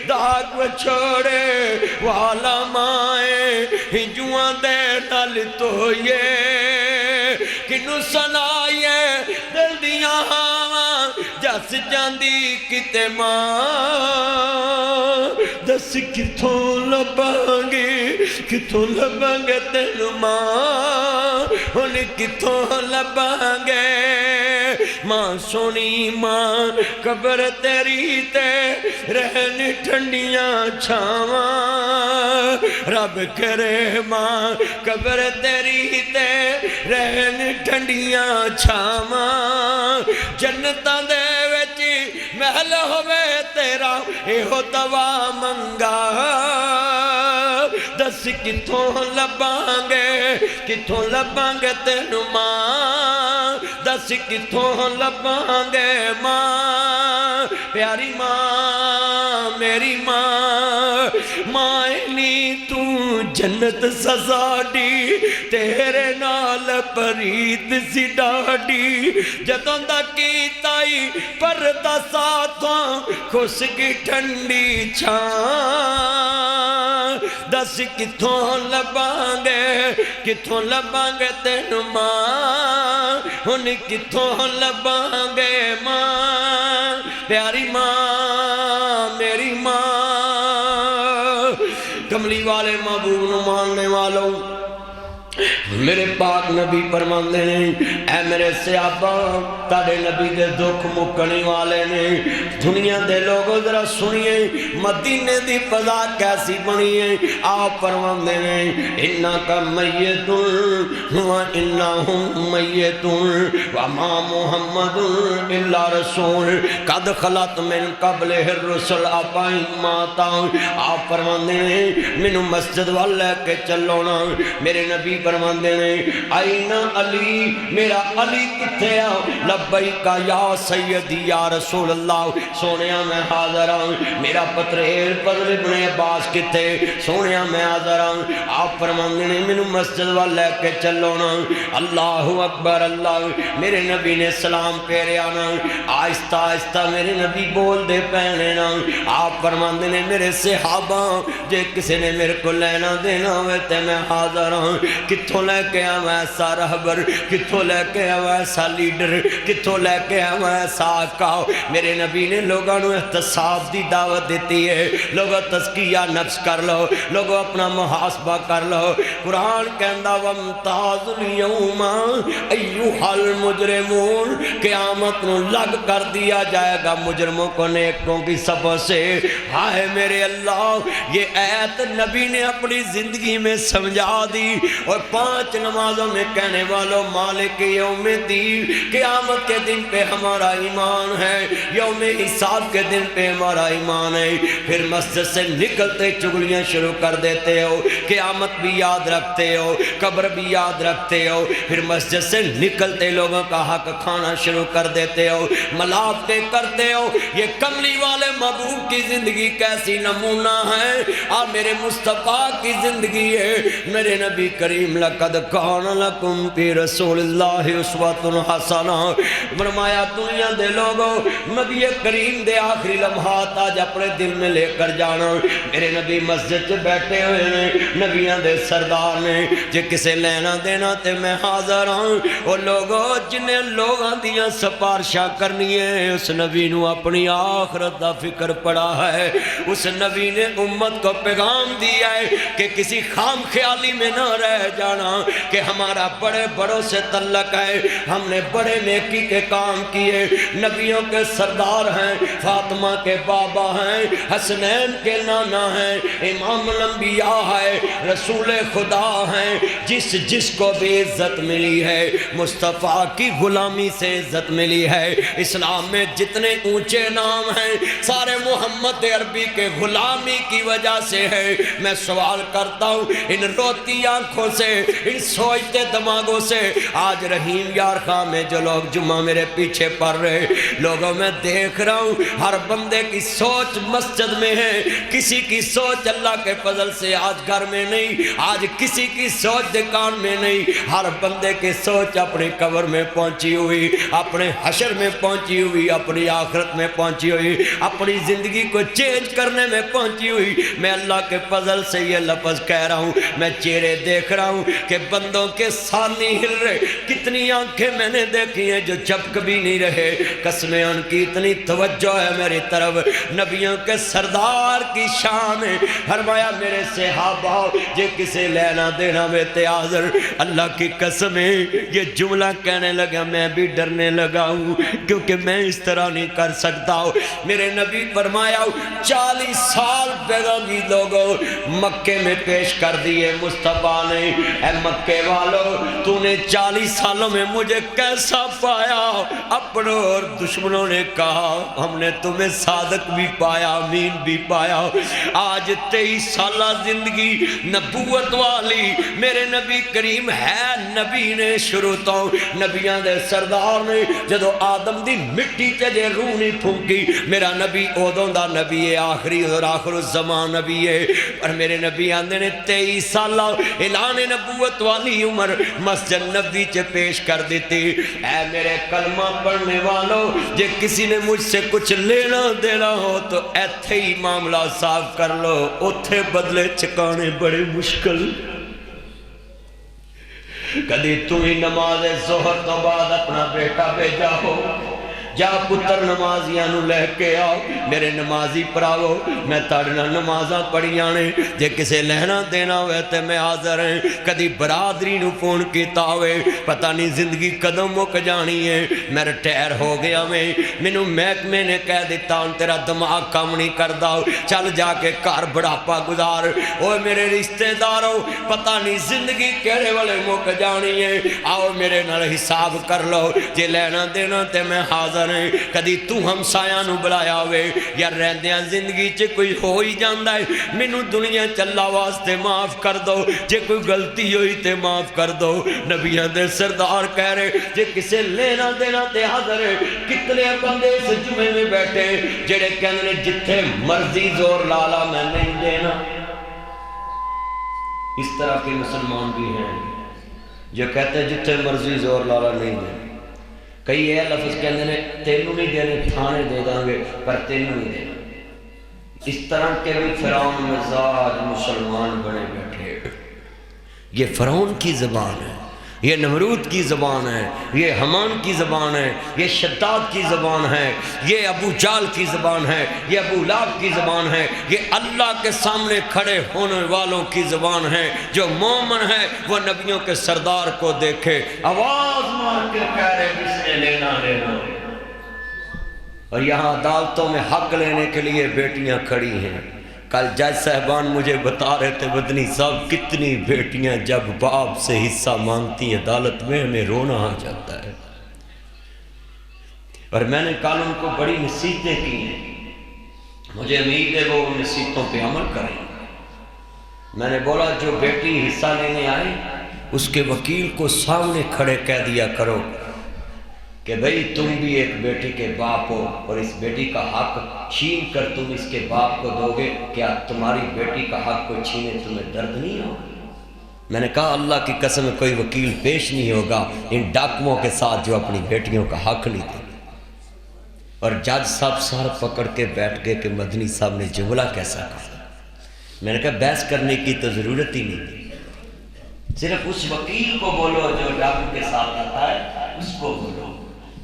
[SPEAKER 1] داغ چھوڑے والا مائے ہنجوان دے نال تو یہ کنو سنائیے دل دیاں جا دس جاندی کتے ماں دس کتھوں لباں گے تینو ماں ہن کتھوں لباں گے ماں سونی ماں قبر تیری تے رہن ٹھنڈیاں چھاواں رب کرے ماں قبر تیری تے رہن ٹھنڈیاں چھاواں جنتاں دے وچ محل ہوے تیرا ایہو دوا منگا دس کتھوں لباں گے تینو ماں دس کتھوں لباں گے ماں پیاری ماں میری ماں اینی تو جنت سزاڈی تیرے نال پریت سی ڈاڈی جدوں دا کیتائی پردہ ساتھوں خشکی ٹھنڈی چھاں دس کتھوں لباں گے تینو ماں ہن کتھوں لباں گے ماں پیاری ماں میری ماں کملی والے محبوب نو ماننے والوں میرے پاک نبی فرماندے نے اے میرے صحابہ تاڑے نبی دے دکھ مکنے والے نے دنیا دے لوگوں ذرا سنیے مدینے دی فضا کیسی بنی ہے آپ فرماندے نے انکا میتون و انہم میتون وما محمد الا رسول قد خلت من قبل الرسل اپائیں ماتا آپ فرماندے نے منو مسجد والے کے چلونا میرے نبی فرماندے نے آئینا علی میرا علی کتے آؤ لبیکا یا سیدی یا رسول اللہ سونیا میں حاضر آؤں میرا پتریل پدر ابن عباس کتے سونیا میں حاضر آؤں آپ فرماندے نے منو مسجد والے کے چلونا اللہ اکبر اللہ میرے نبی نے سلام پیرے آنا آہستہ آہستہ میرے نبی بول دے پہنے نا آپ فرماندے نے میرے صحابہ جے کسی نے میرے کو لینا دینا ہوئے تے میں حاضر ہوں کتھوں لے کے آؤں ایسا رہبر کتھوں لے کے آؤں ایسا لیڈر کتھوں لے کے آؤں ایسا آقا میرے نبی نے لوگوں نے احتساب دی دعوت دیتی ہے لوگوں تزکیہ نفس کر لو لوگوں اپنا محاسبہ کر لو قرآن کہندہ وَامْتَازُ الْيَوْمَ اَيُّهَا الْمُجْرِمُونَ قیامت نو لگ کر دیا جائے گا مجرموں کو نیکوں کی صفوں سے ہائے میرے اللہ یہ ایت نبی نے اپنی زندگی میں سمجھا دی اور 5 نمازوں میں کہنے والوں مالک یوم الدین قیامت کے دن پہ ہمارا ایمان ہے یوم حساب کے دن پہ ہمارا ایمان ہے پھر مسجد سے نکلتے چگلیاں شروع کر دیتے ہو قیامت بھی یاد رکھتے ہو قبر بھی یاد رکھتے ہو پھر مسجد سے نکلتے لوگوں کا حق کھانا شروع کر دیتے ہو ملاوٹیں کرتے ہو یہ کملی والے محبوب کی زندگی کیسی نمونہ ہے آپ میرے مصطفیٰ کی زندگی ہے میرے نبی کریم لقد کان لکم فی رسول اللہ اسوۃ حسنہ فرمایا دنیا دے لوگوں نبی کریم دے آخری لمحات آج اپنے دل میں لے کر جانا میرے نبی مسجد سے بیٹھے ہوئے ہیں نبیاں دے سردار نے جے کسے لینا دینا تے میں حاضر ہوں اور لوگوں جنہیں لوگاں دیاں سپارشاں کرنی ہے اس نبی نو اپنی آخرت دا فکر پڑا ہے اس نبی نے امت کو پیغام دیا ہے کہ کسی خام خیالی میں نہ رہ جانا کہ ہمارا بڑے بڑوں سے تعلق ہے ہم نے بڑے نیکی کے کام کیے نبیوں کے سردار ہیں فاطمہ کے بابا ہیں حسنین کے نانا ہیں امام الانبیاء ہے رسول خدا ہیں جس کو بھی عزت ملی ہے مصطفیٰ کی غلامی سے عزت ملی ہے اسلام میں جتنے اونچے نام ہیں سارے محمد عربی کے غلامی کی وجہ سے ہے میں سوال کرتا ہوں ان روتی آنکھوں سے ان سوچتے دماغوں سے آج رحیم یار خواہ میں جو لوگ جمعہ میرے پیچھے پڑھ رہے لوگوں میں دیکھ رہا ہوں ہر بندے کی سوچ مسجد میں ہے کسی کی سوچ اللہ کے فضل سے آج گھر میں نہیں، آج کسی کی سوچ دکان میں نہیں، ہر بندے کی سوچ اپنی قبر میں پہنچی ہوئی، اپنے حشر میں پہنچی ہوئی، اپنی آخرت میں پہنچی ہوئی، اپنی زندگی کو چینج کرنے میں پہنچی ہوئی۔ میں اللہ کے فضل سے یہ لفظ کہہ رہا ہوں، میں چہرے دیکھ رہا ہوں کہ بندوں کے سال نہیں ہل رہے، کتنی آنکھیں میں نے دیکھی ہیں جو جب کبھی نہیں رہے، قسمیں ان کی اتنی توجہ ہے میری طرف، نبیوں کے سردار کی شان ہے۔ فرمایا میرے صحابہ جے کسے لینا دینا میں حاضر، اللہ کی قسم ہے یہ جملہ کہنے لگا میں بھی ڈرنے لگا ہوں، کیونکہ میں اس طرح نہیں کر سکتا ہوں۔ میرے نبی فرمایا 40 سال پیغامی لوگوں مکے میں پیش کر دیے مصطفیٰ نے، اے مکے والوں تو نے 40 سالوں میں مجھے کیسا پایا؟ اپنوں اور دشمنوں نے کہا ہم نے تمہیں صادق بھی پایا، امین بھی پایا۔ آج 23 سالہ زندگی نبوت والی میرے نبی کریم ہے، نبی نے شروع تو نبیاں دے سردار نے جدو آدم دی مٹی تے جے روح نہیں پھونکی، میرا نبی اودوں دا نبی ہے، آخری اور آخر الزمان نبی ہے۔ اور میرے نبی آندے نے 23 سالہ اعلان نبوت والی عمر مسجد نبی چے پیش کر دیتی۔ اے میرے کلمہ پڑھنے والوں جے کسی نے مجھ سے کچھ لینا دینا ہو تو ایتھے ہی معاملہ صاف کر لو، اتھے بدلے چکانے بڑے مشکل۔ کدی تو ہی نماز ظہر تو بعد اپنا بیٹا بھیجا ہو، جا پتر نمازیاں نو لے کے آؤ، میرے نمازی پراؤ، میں تاڑنا نمازاں پڑھیاں نے، جے کسے لہنا دینا ہوئے تے میں حاضر ہیں۔ کدی برادری نو فون کیتا ہوئے، پتہ نہیں زندگی قدم مک جانی ہے، میں ریٹائر ہو گیا میں، مینوں محکمے نے کہہ دیتا ہوں تیرا دماغ کام نہیں کردا، چل جا کے گھر بڑھاپا گزار۔ اوے میرے رشتہ داروں پتہ نہیں زندگی کیڑے والے مک جانی ہے، آؤ میرے نال حساب کر لو، جے لینا دینا تے میں حاضر۔ کدی تو ہمسایاں نو بلایا ہوئے یا رہندیاں زندگی چ کوئی ہو ہی جاندا ہے، مینوں دنیا چ اللہ واسطے معاف کر دو، جے کوئی غلطی ہوئی تے معاف کر دو۔ نبیاں دے سردار کہہ رہے جے کسے لینا دینا تے حاضر ہے۔ کتنے بندے اس جمعے میں بیٹھے جڑے کہندے نے جتھے مرضی زور لالا میں نہیں دینا۔ اس طرح کے مسلمان بھی ہیں جو کہتے ہیں جتھے مرضی زور لالا نہیں دینا۔ کئی یہ لفظ کہندے نے تینوں نہیں دینے تھانے دے دیں گے پر تینوں نہیں دینا۔ اس طرح کے بھی فرعون مزاج مسلمان بنے بیٹھے۔ یہ فرعون کی زبان ہے، یہ نمرود کی زبان ہے، یہ حمان کی زبان ہے، یہ شداد کی زبان ہے، یہ ابو جال کی زبان ہے، یہ ابو لہب کی زبان ہے، یہ اللہ کے سامنے کھڑے ہونے والوں کی زبان ہے۔ جو مومن ہے وہ نبیوں کے سردار کو دیکھے آواز مار کے کہہ رہے کس نے لینا لینا۔ اور یہاں عدالتوں میں حق لینے کے لیے بیٹیاں کھڑی ہیں۔ کل جج صاحبان مجھے بتا رہے تھے مدنی صاحب کتنی بیٹیاں جب باپ سے حصہ مانگتی ہیں عدالت میں ہمیں رونا آ جاتا ہے۔ اور میں نے کل ان کو بڑی نصیحتیں کی ہیں، مجھے امید ہے وہ ان نصیحتوں پہ عمل کریں۔ میں نے بولا جو بیٹی حصہ لینے آئے اس کے وکیل کو سامنے کھڑے کہہ دیا کرو کہ بھئی تم بھی ایک بیٹی کے باپ ہو اور اس بیٹی کا حق چھین کر تم اس کے باپ کو دو گے، کیا تمہاری بیٹی کا حق کو چھینے تمہیں درد نہیں ہوگا؟ میں نے کہا اللہ کی قسم کوئی وکیل پیش نہیں ہوگا ان ڈاکوؤں کے ساتھ جو اپنی بیٹیوں کا حق نہیں دے۔ اور جج صاحب سر پکڑ کے بیٹھ گئے کہ مدنی صاحب نے جملہ کیسا کہا۔ میں نے کہا بحث کرنے کی تو ضرورت ہی نہیں، صرف اس وکیل کو بولو جو ڈاکو کے ساتھ آتا ہے، اس کو بولو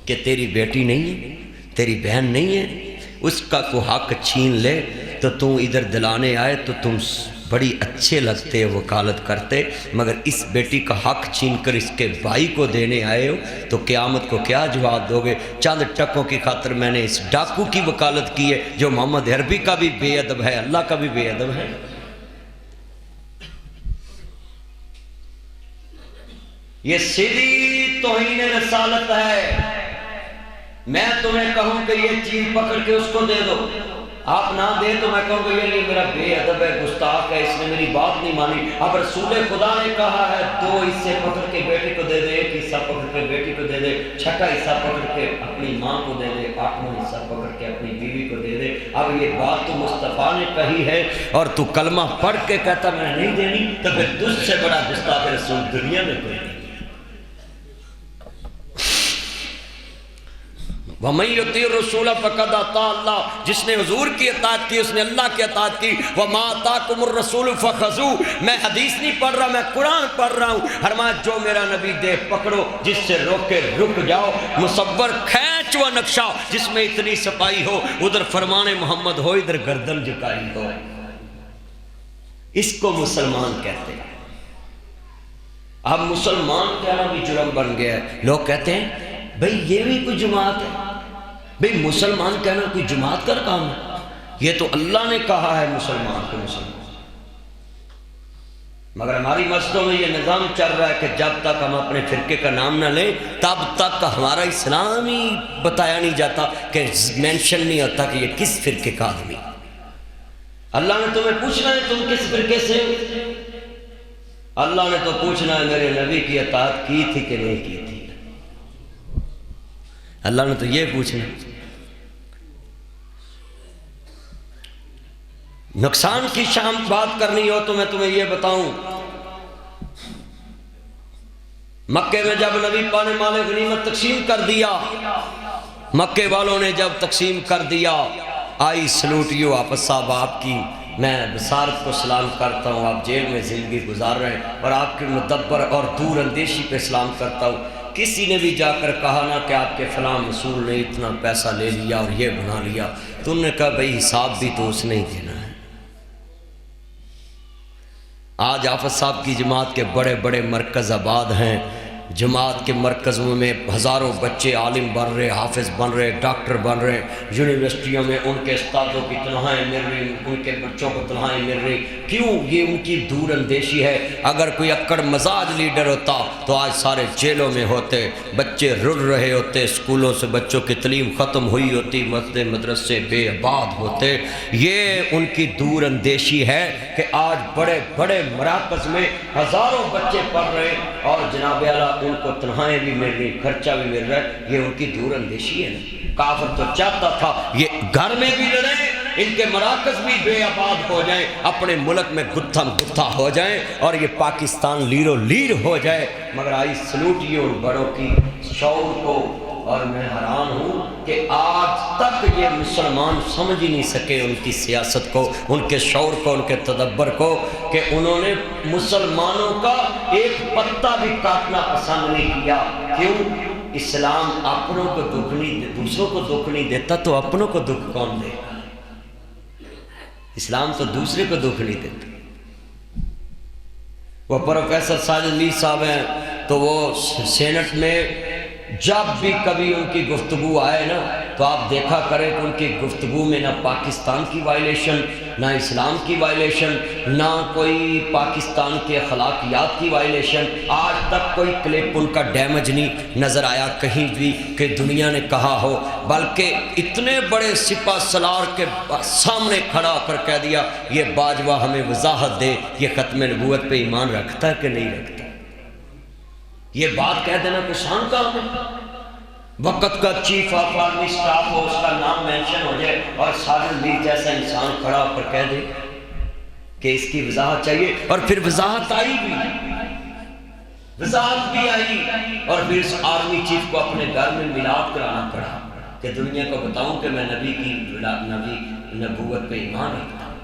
[SPEAKER 1] کہ تیری بیٹی نہیں ہے، تیری بہن نہیں ہے، اس کا کو حق چھین لے تو تم ادھر دلانے آئے تو تم بڑی اچھے لگتے وکالت کرتے، مگر اس بیٹی کا حق چھین کر اس کے بھائی کو دینے آئے ہو تو قیامت کو کیا جواب دو گے؟ چند ٹکوں کی خاطر میں نے اس ڈاکو کی وکالت کی ہے جو محمد عربی کا بھی بے ادب ہے، اللہ کا بھی بے ادب ہے۔ یہ سیدھی توہین رسالت ہے۔ میں تمہیں کہوں کہ یہ چیز پکڑ کے اس کو دے دو، آپ نہ دے تو میں کہوں کہ یہ میرا بے ادب ہے، گستاخ ہے، اس نے میری بات نہیں مانی۔ اب رسول خدا نے کہا ہے 2 حصے پکڑ کے بیٹی کو دے دے، 1 حصہ پکڑ کے بیٹی کو دے دے، 6واں حصہ پکڑ کے اپنی ماں کو دے دے، 8واں حصہ پکڑ کے اپنی بیوی کو دے دے۔ اب اور یہ بات تو مصطفیٰ نے کہی ہے اور تو کلمہ پڑھ کے کہتا میں نہیں دینی، تو پھر تجھ سے بڑا گستاخ رسول دنیا میں کوئی نہیں۔ وَمَن يُطِيعِ الرَّسُولَ فَقَدْ أَطَاعَ اللَّهَ، جس نے حضور کی اطاعت کی اس نے اللہ کی اطاعت کی۔ وَمَا آتَاكُمُ الرَّسُولُ فَخُذُوهُ، میں حدیث نہیں پڑھ رہا، میں قرآن پڑھ رہا ہوں۔ فرمایا جو میرا نبی دے پکڑو، جس سے روکے رک جاؤ۔ مصور کھینچ و نقشہ جس میں اتنی صفائی ہو، ادھر فرمان محمد ہو ادھر گردن جھکائی ہو، اس کو مسلمان کہتے ہیں۔ اب مسلمان کہنا بھی جرم بن گیا ہے۔ لوگ کہتے ہیں بھئی یہ بھی کوئی جماعت ہے؟ بھئی مسلمان کہنا کوئی جماعت کا کام ہے؟ یہ تو اللہ نے کہا ہے مسلمان کو مسلمان۔ مگر ہماری مسجدوں میں یہ نظام چل رہا ہے کہ جب تک ہم اپنے فرقے کا نام نہ لیں تب تک ہمارا اسلام ہی بتایا نہیں جاتا، کہ مینشن نہیں ہوتا کہ یہ کس فرقے کا آدمی۔ اللہ نے تمہیں پوچھنا ہے تم کس فرقے سے ہو؟ اللہ نے تو پوچھنا ہے میرے نبی کی اطاعت کی تھی کہ نہیں کی تھی۔ اللہ نے تو یہ پوچھنا۔ نقصان کی شام بات کرنی ہو تو میں تمہیں یہ بتاؤں، مکے میں جب نبی پاک نے مال غنیمت تقسیم کر دیا، مکے والوں نے جب تقسیم کر دیا، آئی سلوٹ یو آپس صاحب آپ کی، میں بصارت کو سلام کرتا ہوں، آپ جیل میں زندگی گزار رہے ہیں، اور آپ کے مدبر اور دور اندیشی پہ سلام کرتا ہوں۔ کسی نے بھی جا کر کہا نہ کہ آپ کے فلاں مسئول نے اتنا پیسہ لے لیا اور یہ بنا لیا، تو انہوں نے کہا بھئی حساب بھی تو اس نے ہی دینا ہے۔ آج حافظ صاحب کی جماعت کے بڑے بڑے مرکز آباد ہیں، جماعت کے مرکزوں میں ہزاروں بچے عالم بن رہے، حافظ بن رہے، ڈاکٹر بن رہے، یونیورسٹیوں میں ان کے استادوں کی تنخواہیں مل رہی، ان کے بچوں کو تنخواہیں مل رہی۔ کیوں؟ یہ ان کی دور اندیشی ہے۔ اگر کوئی اکڑ مزاج لیڈر ہوتا تو آج سارے جیلوں میں ہوتے، بچے رڑ رہے ہوتے، اسکولوں سے بچوں کی تعلیم ختم ہوئی ہوتی، مسجد مدرسے بے آباد ہوتے۔ یہ ان کی دور اندیشی ہے کہ آج بڑے بڑے مراکز میں ہزاروں بچے پڑھ رہے اور جناب اعلیٰ ان کو تنخواہیں بھی مل رہی، خرچہ بھی مل رہا ہے۔ یہ ان کی دور اندیشی ہے نا۔ کافر تو چاہتا تھا یہ گھر میں بھی لڑیں، ان کے مراکز بھی بے آباد ہو جائیں، اپنے ملک میں گتھم گتھا ہو جائیں اور یہ پاکستان لیرو لیر ہو جائے۔ مگر آئی سلوٹ یہ ان بڑوں کی شعور کو، اور میں حیران ہوں کہ آج تک یہ مسلمان سمجھ ہی نہیں سکے ان کی سیاست کو، ان کے شعور کو، ان کے تدبر کو، کہ انہوں نے مسلمانوں کا ایک پتا بھی کاٹنا پسند نہیں کیا۔ کیوں؟ اسلام اپنوں کو دکھ نہیں، دوسروں کو دکھ نہیں دیتا تو اپنوں کو دکھ کون دے گا؟ اسلام تو دوسرے کو دکھ نہیں دیتا۔ وہ پروفیسر ساجد میر صاحب ہیں تو وہ سینٹ میں جب بھی کبھی ان کی گفتگو آئے نا تو آپ دیکھا کریں کہ ان کی گفتگو میں نہ پاکستان کی وائلیشن، نہ اسلام کی وائلیشن، نہ کوئی پاکستان کے اخلاقیات کی وائلیشن۔ آج تک کوئی کلپ ان کا ڈیمیج نہیں نظر آیا کہیں بھی کہ دنیا نے کہا ہو، بلکہ اتنے بڑے سپہ سالار کے سامنے کھڑا کر کہہ دیا یہ باجوہ ہمیں وضاحت دے یہ ختم نبوت پہ ایمان رکھتا ہے کہ نہیں رکھتا۔ یہ بات کہہ دینا کوئی شان کام ہے؟ وقت کا چیف آف آرمی سٹاف ہو، اس کا نام مینشن ہو جائے اور ساجد میر جیسا انسان کھڑا ہو کر کہہ دے کہ اس کی وضاحت چاہیے، اور پھر وضاحت آئی بھی، وضاحت بھی آئی، اور پھر اس آرمی چیف کو اپنے گھر میں میلاد کرانا پڑا کہ دنیا کو بتاؤں کہ میں نبی کی نبوت پہ ایمان رکھتا ہوں۔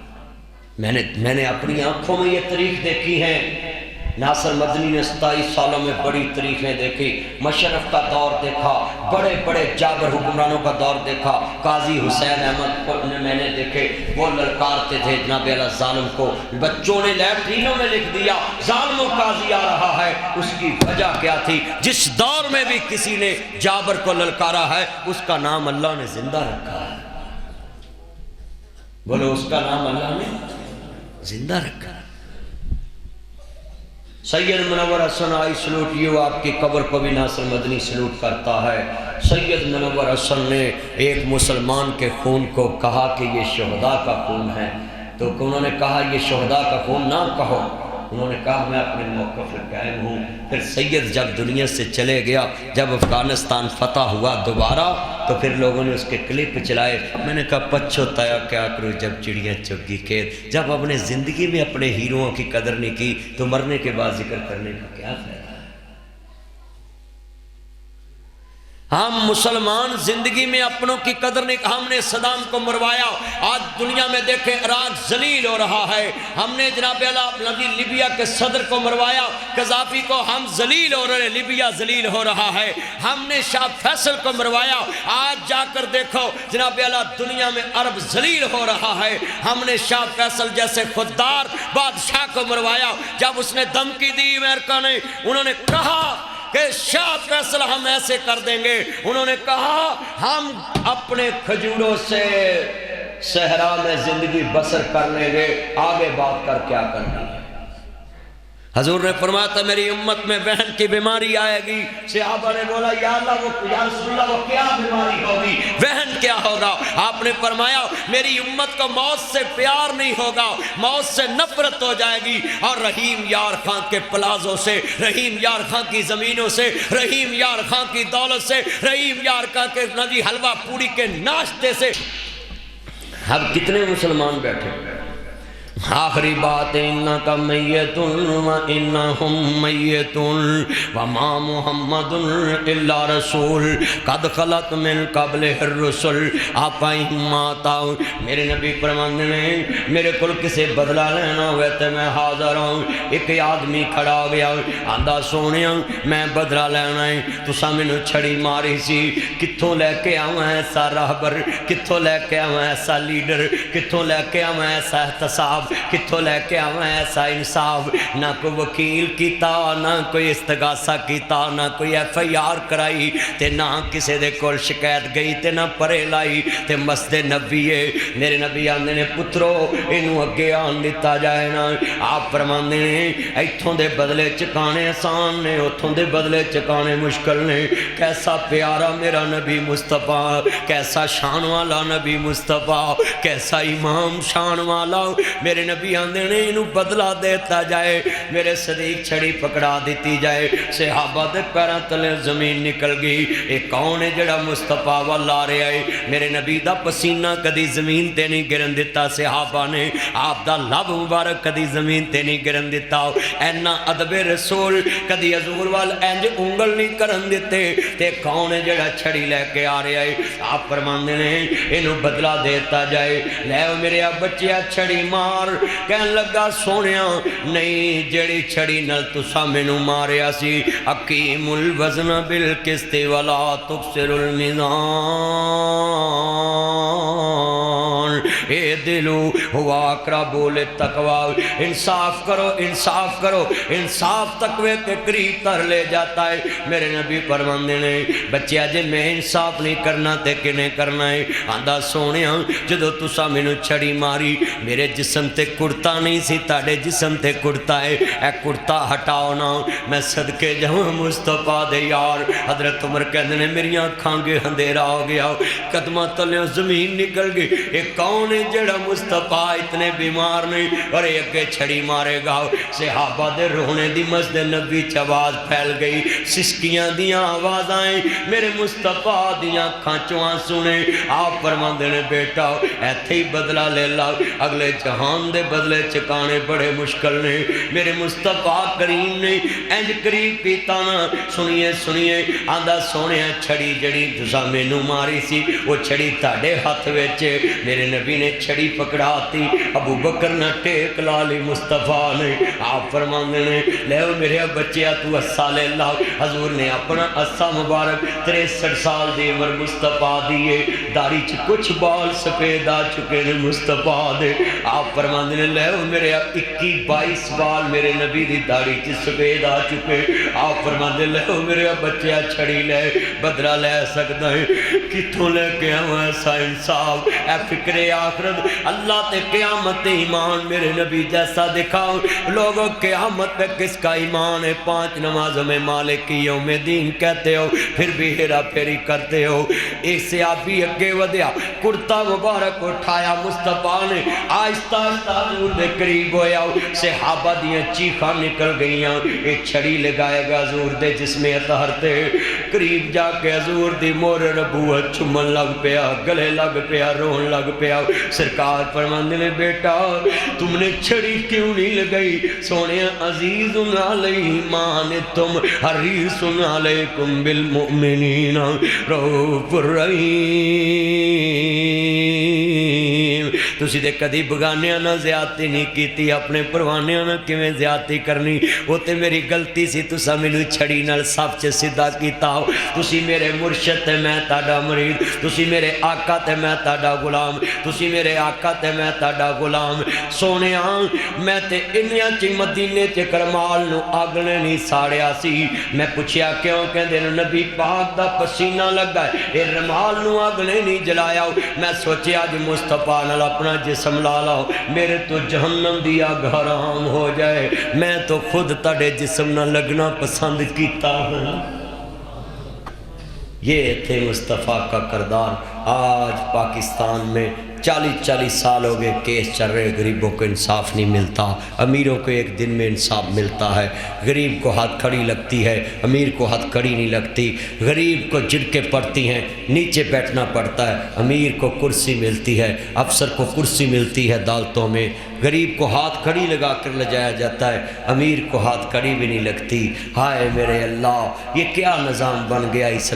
[SPEAKER 1] میں نے اپنی آنکھوں میں یہ تاریخ دیکھی ہے۔ ناصر مدنی نے 27 سالوں میں بڑی تاریخیں دیکھی، مشرف کا دور دیکھا، بڑے بڑے جابر حکمرانوں کا دور دیکھا، قاضی حسین احمد کو میں نے دیکھے، وہ للکارتے تھے جناب اعلیٰ ظالم کو، بچوں نے لیٹرینوں میں لکھ دیا ظالم و قاضی آ رہا ہے۔ اس کی وجہ کیا تھی؟ جس دور میں بھی کسی نے جابر کو للکارا ہے اس کا نام اللہ نے زندہ رکھا ہے۔ بولو اس کا نام اللہ نے زندہ رکھا ہے۔ سید منور حسن آئی سلوٹ یو، آپ کی قبر کو بھی ناصر مدنی سلوٹ کرتا ہے۔ سید منور حسن نے ایک مسلمان کے خون کو کہا کہ یہ شہداء کا خون ہے، تو انہوں نے کہا یہ شہداء کا خون نہ کہو، انہوں نے کہا میں اپنے موقف پر قائم ہوں۔ پھر سید جب دنیا سے چلے گیا، جب افغانستان فتح ہوا دوبارہ، تو پھر لوگوں نے اس کے کلپ چلائے۔ میں نے کہا پچھتایا کیا کروں جب چڑیاں چگ گئی کھیت۔ جب اپنے زندگی میں اپنے ہیروؤں کی قدر نہیں کی تو مرنے کے بعد ذکر کرنے کا کیا فائدہ؟ ہم مسلمان زندگی میں اپنوں کی قدر نہیں، ہم نے صدام کو مروایا، آج دنیا میں دیکھیں عراق ذلیل ہو رہا ہے۔ ہم نے جناب لیبیا کے صدر کو مروایا، قذافی کو، ہم ذلیل ہو رہے ہیں، لیبیا ذلیل ہو رہا ہے۔ ہم نے شاہ فیصل کو مروایا، آج جا کر دیکھو جناب دنیا میں عرب ذلیل ہو رہا ہے۔ ہم نے شاہ فیصل جیسے خوددار بادشاہ کو مروایا، جب اس نے دھمکی دی امریکہ نے، انہوں نے کہا کہ شاہ فیصل ہم ایسے کر دیں گے، انہوں نے کہا ہم اپنے کھجوروں سے صحرا میں زندگی بسر کر لیں گے، آگے بات کر کیا کرنا ہے۔ حضور نے فرمایا تھا میری امت میں وہن کی بیماری آئے گی۔ صحابہ نے بولا یا اللہ یا رسول اللہ وہ کیا بیماری ہوگی، وہن کیا ہوگا؟ آپ نے فرمایا میری امت کو موت سے پیار نہیں ہوگا، موت سے نفرت ہو جائے گی، اور رحیم یار خان کے پلازوں سے، رحیم یار خان کی زمینوں سے، رحیم یار خان کی دولت سے، رحیم یار خان کے ندی حلوہ پوری کے ناشتے سے۔ اب کتنے مسلمان بیٹھے؟ آخری بات انکا میت و انہم میت وما محمد الا رسول قد خلت من قبل الرسل آپا ماتا۔ میرے نبی فرماندے نے میرے کل کسے بدلہ لینا ہوئے تے میں حاضر ہوں۔ ایک آدمی کھڑا ہو گیا، آندھا سونیا میں بدلہ لینا ہے، تو سامنے چھڑی ماری سی، کتھوں لے کے آؤں ایسا راہبر، کتھوں لے کے آؤں ایسا لیڈر، کتھوں لے کے آؤں ایسا احتساب، کتھوں لے کے آؤں ایسا انصاف؟ نہ کوئی وکیل کیتا، نہ کوئی استغاثہ کیتا، نہ کوئی ایف آئی آر کرائی، تے نہ کسے دے کول شکایت گئی، تے نہ پرے لائی، تے مسجد نبی ہے۔ میرے نبی آندے نے پترو انہوں اگے آن دیتا جائے نا۔ آپ فرماندے نے ایتھوں دے بدلے چکانے آسان نے، اتھوں دے بدلے چکانے مشکل نے۔ کیسا پیارا میرا نبی مصطفیٰ، کیسا شان والا نبی مصطفیٰ، کیسا امام شان والا۔ میرے نبی آندے نے انہوں بدلہ دیتا جائے، میرے صدیق چھڑی پکڑا دیتی جائے، صحابہ دے پیران تلے زمین نکل گئی۔ ایک کون ہے جڑا مصطفیٰ والا رہے آئے؟ میرے نبی دا پسینہ کدی زمین تے نہیں گرن دیتا صحابہ نے، آپ دا لب مبارک کدی زمین تے نہیں گرن دیتا۔ اینا ادب رسول کدی حضور وال اینج انگل نہیں کرن دیتے۔ تے کون ہے جڑا چھڑی لے کے آ رہے آئے؟ آپ فرماندے نے انہوں بدلہ دیتا جائے۔ لے میرے بچیا چھڑی مار، کہن لگا سونیا نہیں جڑی چھڑی نل تسا مینوں ماریا سی، اقیم الوزن بالقسط ولا تکسر المیزان، اے دلو ہوا اقرب للتقوی، انصاف کرو انصاف کرو، انصاف تقوی کے قریب تر لے جاتا ہے۔ میرے نبی فرماندے نے بچیا جے میں انصاف نہیں کرنا تے کنے کرنا ہے؟ آندھا سونیا جدو تسا مینوں چھڑی ماری میرے جسم تے کرتا نہیں سی، تاڑے جسم تے کرتا ہے، اے کرتا ہٹاؤ نا، میں صدقے جاؤں مصطفیٰ دے یار۔ حضرت عمر کہندے نے میری آنکھاں گے اندھیرا ہو گیا، قدمہ تلیوں زمین نکل گئی۔ ایک کون ہے جڑا مصطفیٰ اتنے بیمار نہیں اور ایک کے چھڑی مارے گا؟ صحابہ دے رونے دی مسجد نبی چواز پھیل گئی، سسکیاں دیاں آواز آئیں، میرے مصطفیٰ دیاں کھانچواں سنے۔ آپ فرماندے نے بیٹا ایتھے ہی بدلہ لے لاؤ، اگلے جہان دے بدلے چکانے بڑے مشکل نے۔ میرے مصطفیٰ کریم نے انج قریب پیتا نا، سنیے سنیے، آندھا سونے چھڑی جڑی تسا مینوں ماری سی وہ چھڑی تاڑے ہاتھ ویچے۔ میرے نبی نے چھڑی پکڑاتی، ابو بکر نہ ٹیک لالی مصطفیٰ نے۔ آپ فرماندے نے لے میرے بچیا تو اسا لے لاؤ۔ حضور نے اپنا اسا مبارک 63 سال دی عمر مصطفیٰ دیئے، داڑھی چ کچھ بال سفید آ چکے نے مصطفیٰ دے۔ آپ فرماندے نے لے میرے 21-22 بال میرے نبی دی داڑھی چ سفید آ چکے۔ آپ فرماندے لے میرے بچیا چھڑی لے، بدلہ لے سکتا ہے، کتھوں لے کے آؤں ایسا انصاف؟ اے فکر آخرت، اللہ تے قیامت تے ایمان میرے نبی جیسا دکھاؤ۔ لوگوں قیامت پہ کس کا ایمان ہے؟ 5 نمازوں میں مالک یوم دین کہتے ہو، پھر بھی ہیرا پھیری کرتے ہو۔ ایک صحابی اگے ودیا، کرتا مبارک اٹھایا مصطفیٰ نے، آہستہ آہستہ حضور دے قریب ہویا، صحابہ دیاں چیخاں نکل گئیاں، ایک چھڑی لگائے گا حضور دے جسم اطہر تے، قریب جا کے حضور دی مور نبوت چمن لگ پیا، گلے لگ پیا، رون لگ پیا۔ سرکار فرماندے نے بیٹا تم نے چھڑی کیوں نہیں لگائی؟ سونے عزیز علیہ تم حریص علیکم بالمؤمنین رؤوف الرحیم۔ تسی دے کدی بگانیاں نہ زیادتی نہیں کیتی، اپنے پروانیاں نہ کیویں زیادتی کرنی؟ وہ تے میری غلطی سی، تسا مینوں چھڑی نال سب چ سیدھا کیتا ہو۔ تسی میرے مرشد تے میں تہاڈا مرید، تسی میرے آقا تے میں تہاڈا غلام، تسی میرے آقا تے میں تہاڈا غلام۔ سونیاں میں تے انیاں چ مدینے تے کرمال نو اگ نے نہیں ساڑیا سی۔ میں پوچھیا کیوں؟ کہندے نبی پاک دا پسینہ لگا ہے، اے رمال نو اگ نے نہیں جلایا۔ میں سوچیا اج مصطفیٰ نال اپنا جسم لا لاؤ، میرے تو جہنم دی اگ حرام ہو جائے۔ میں تو خود تاڑے جسم نہ لگنا پسند کیتا ہوں۔ یہ تھے مصطفیٰ کا کردار۔ آج پاکستان میں 40 سال ہو گئے کیس چل رہے، غریبوں کو انصاف نہیں ملتا، امیروں کو ایک دن میں انصاف ملتا ہے، غریب کو ہاتھ کھڑی لگتی ہے، امیر کو ہاتھ کھڑی نہیں لگتی، غریب کو جھڑکیں پڑتی ہیں، نیچے بیٹھنا پڑتا ہے، امیر کو کرسی ملتی ہے، افسر کو کرسی ملتی ہے عدالتوں میں، غریب کو ہاتھ کھڑی لگا کر لجایا جاتا ہے، امیر کو ہاتھ کھڑی بھی نہیں لگتی۔ ہائے میرے اللہ، یہ کیا نظام بن گیا اسلام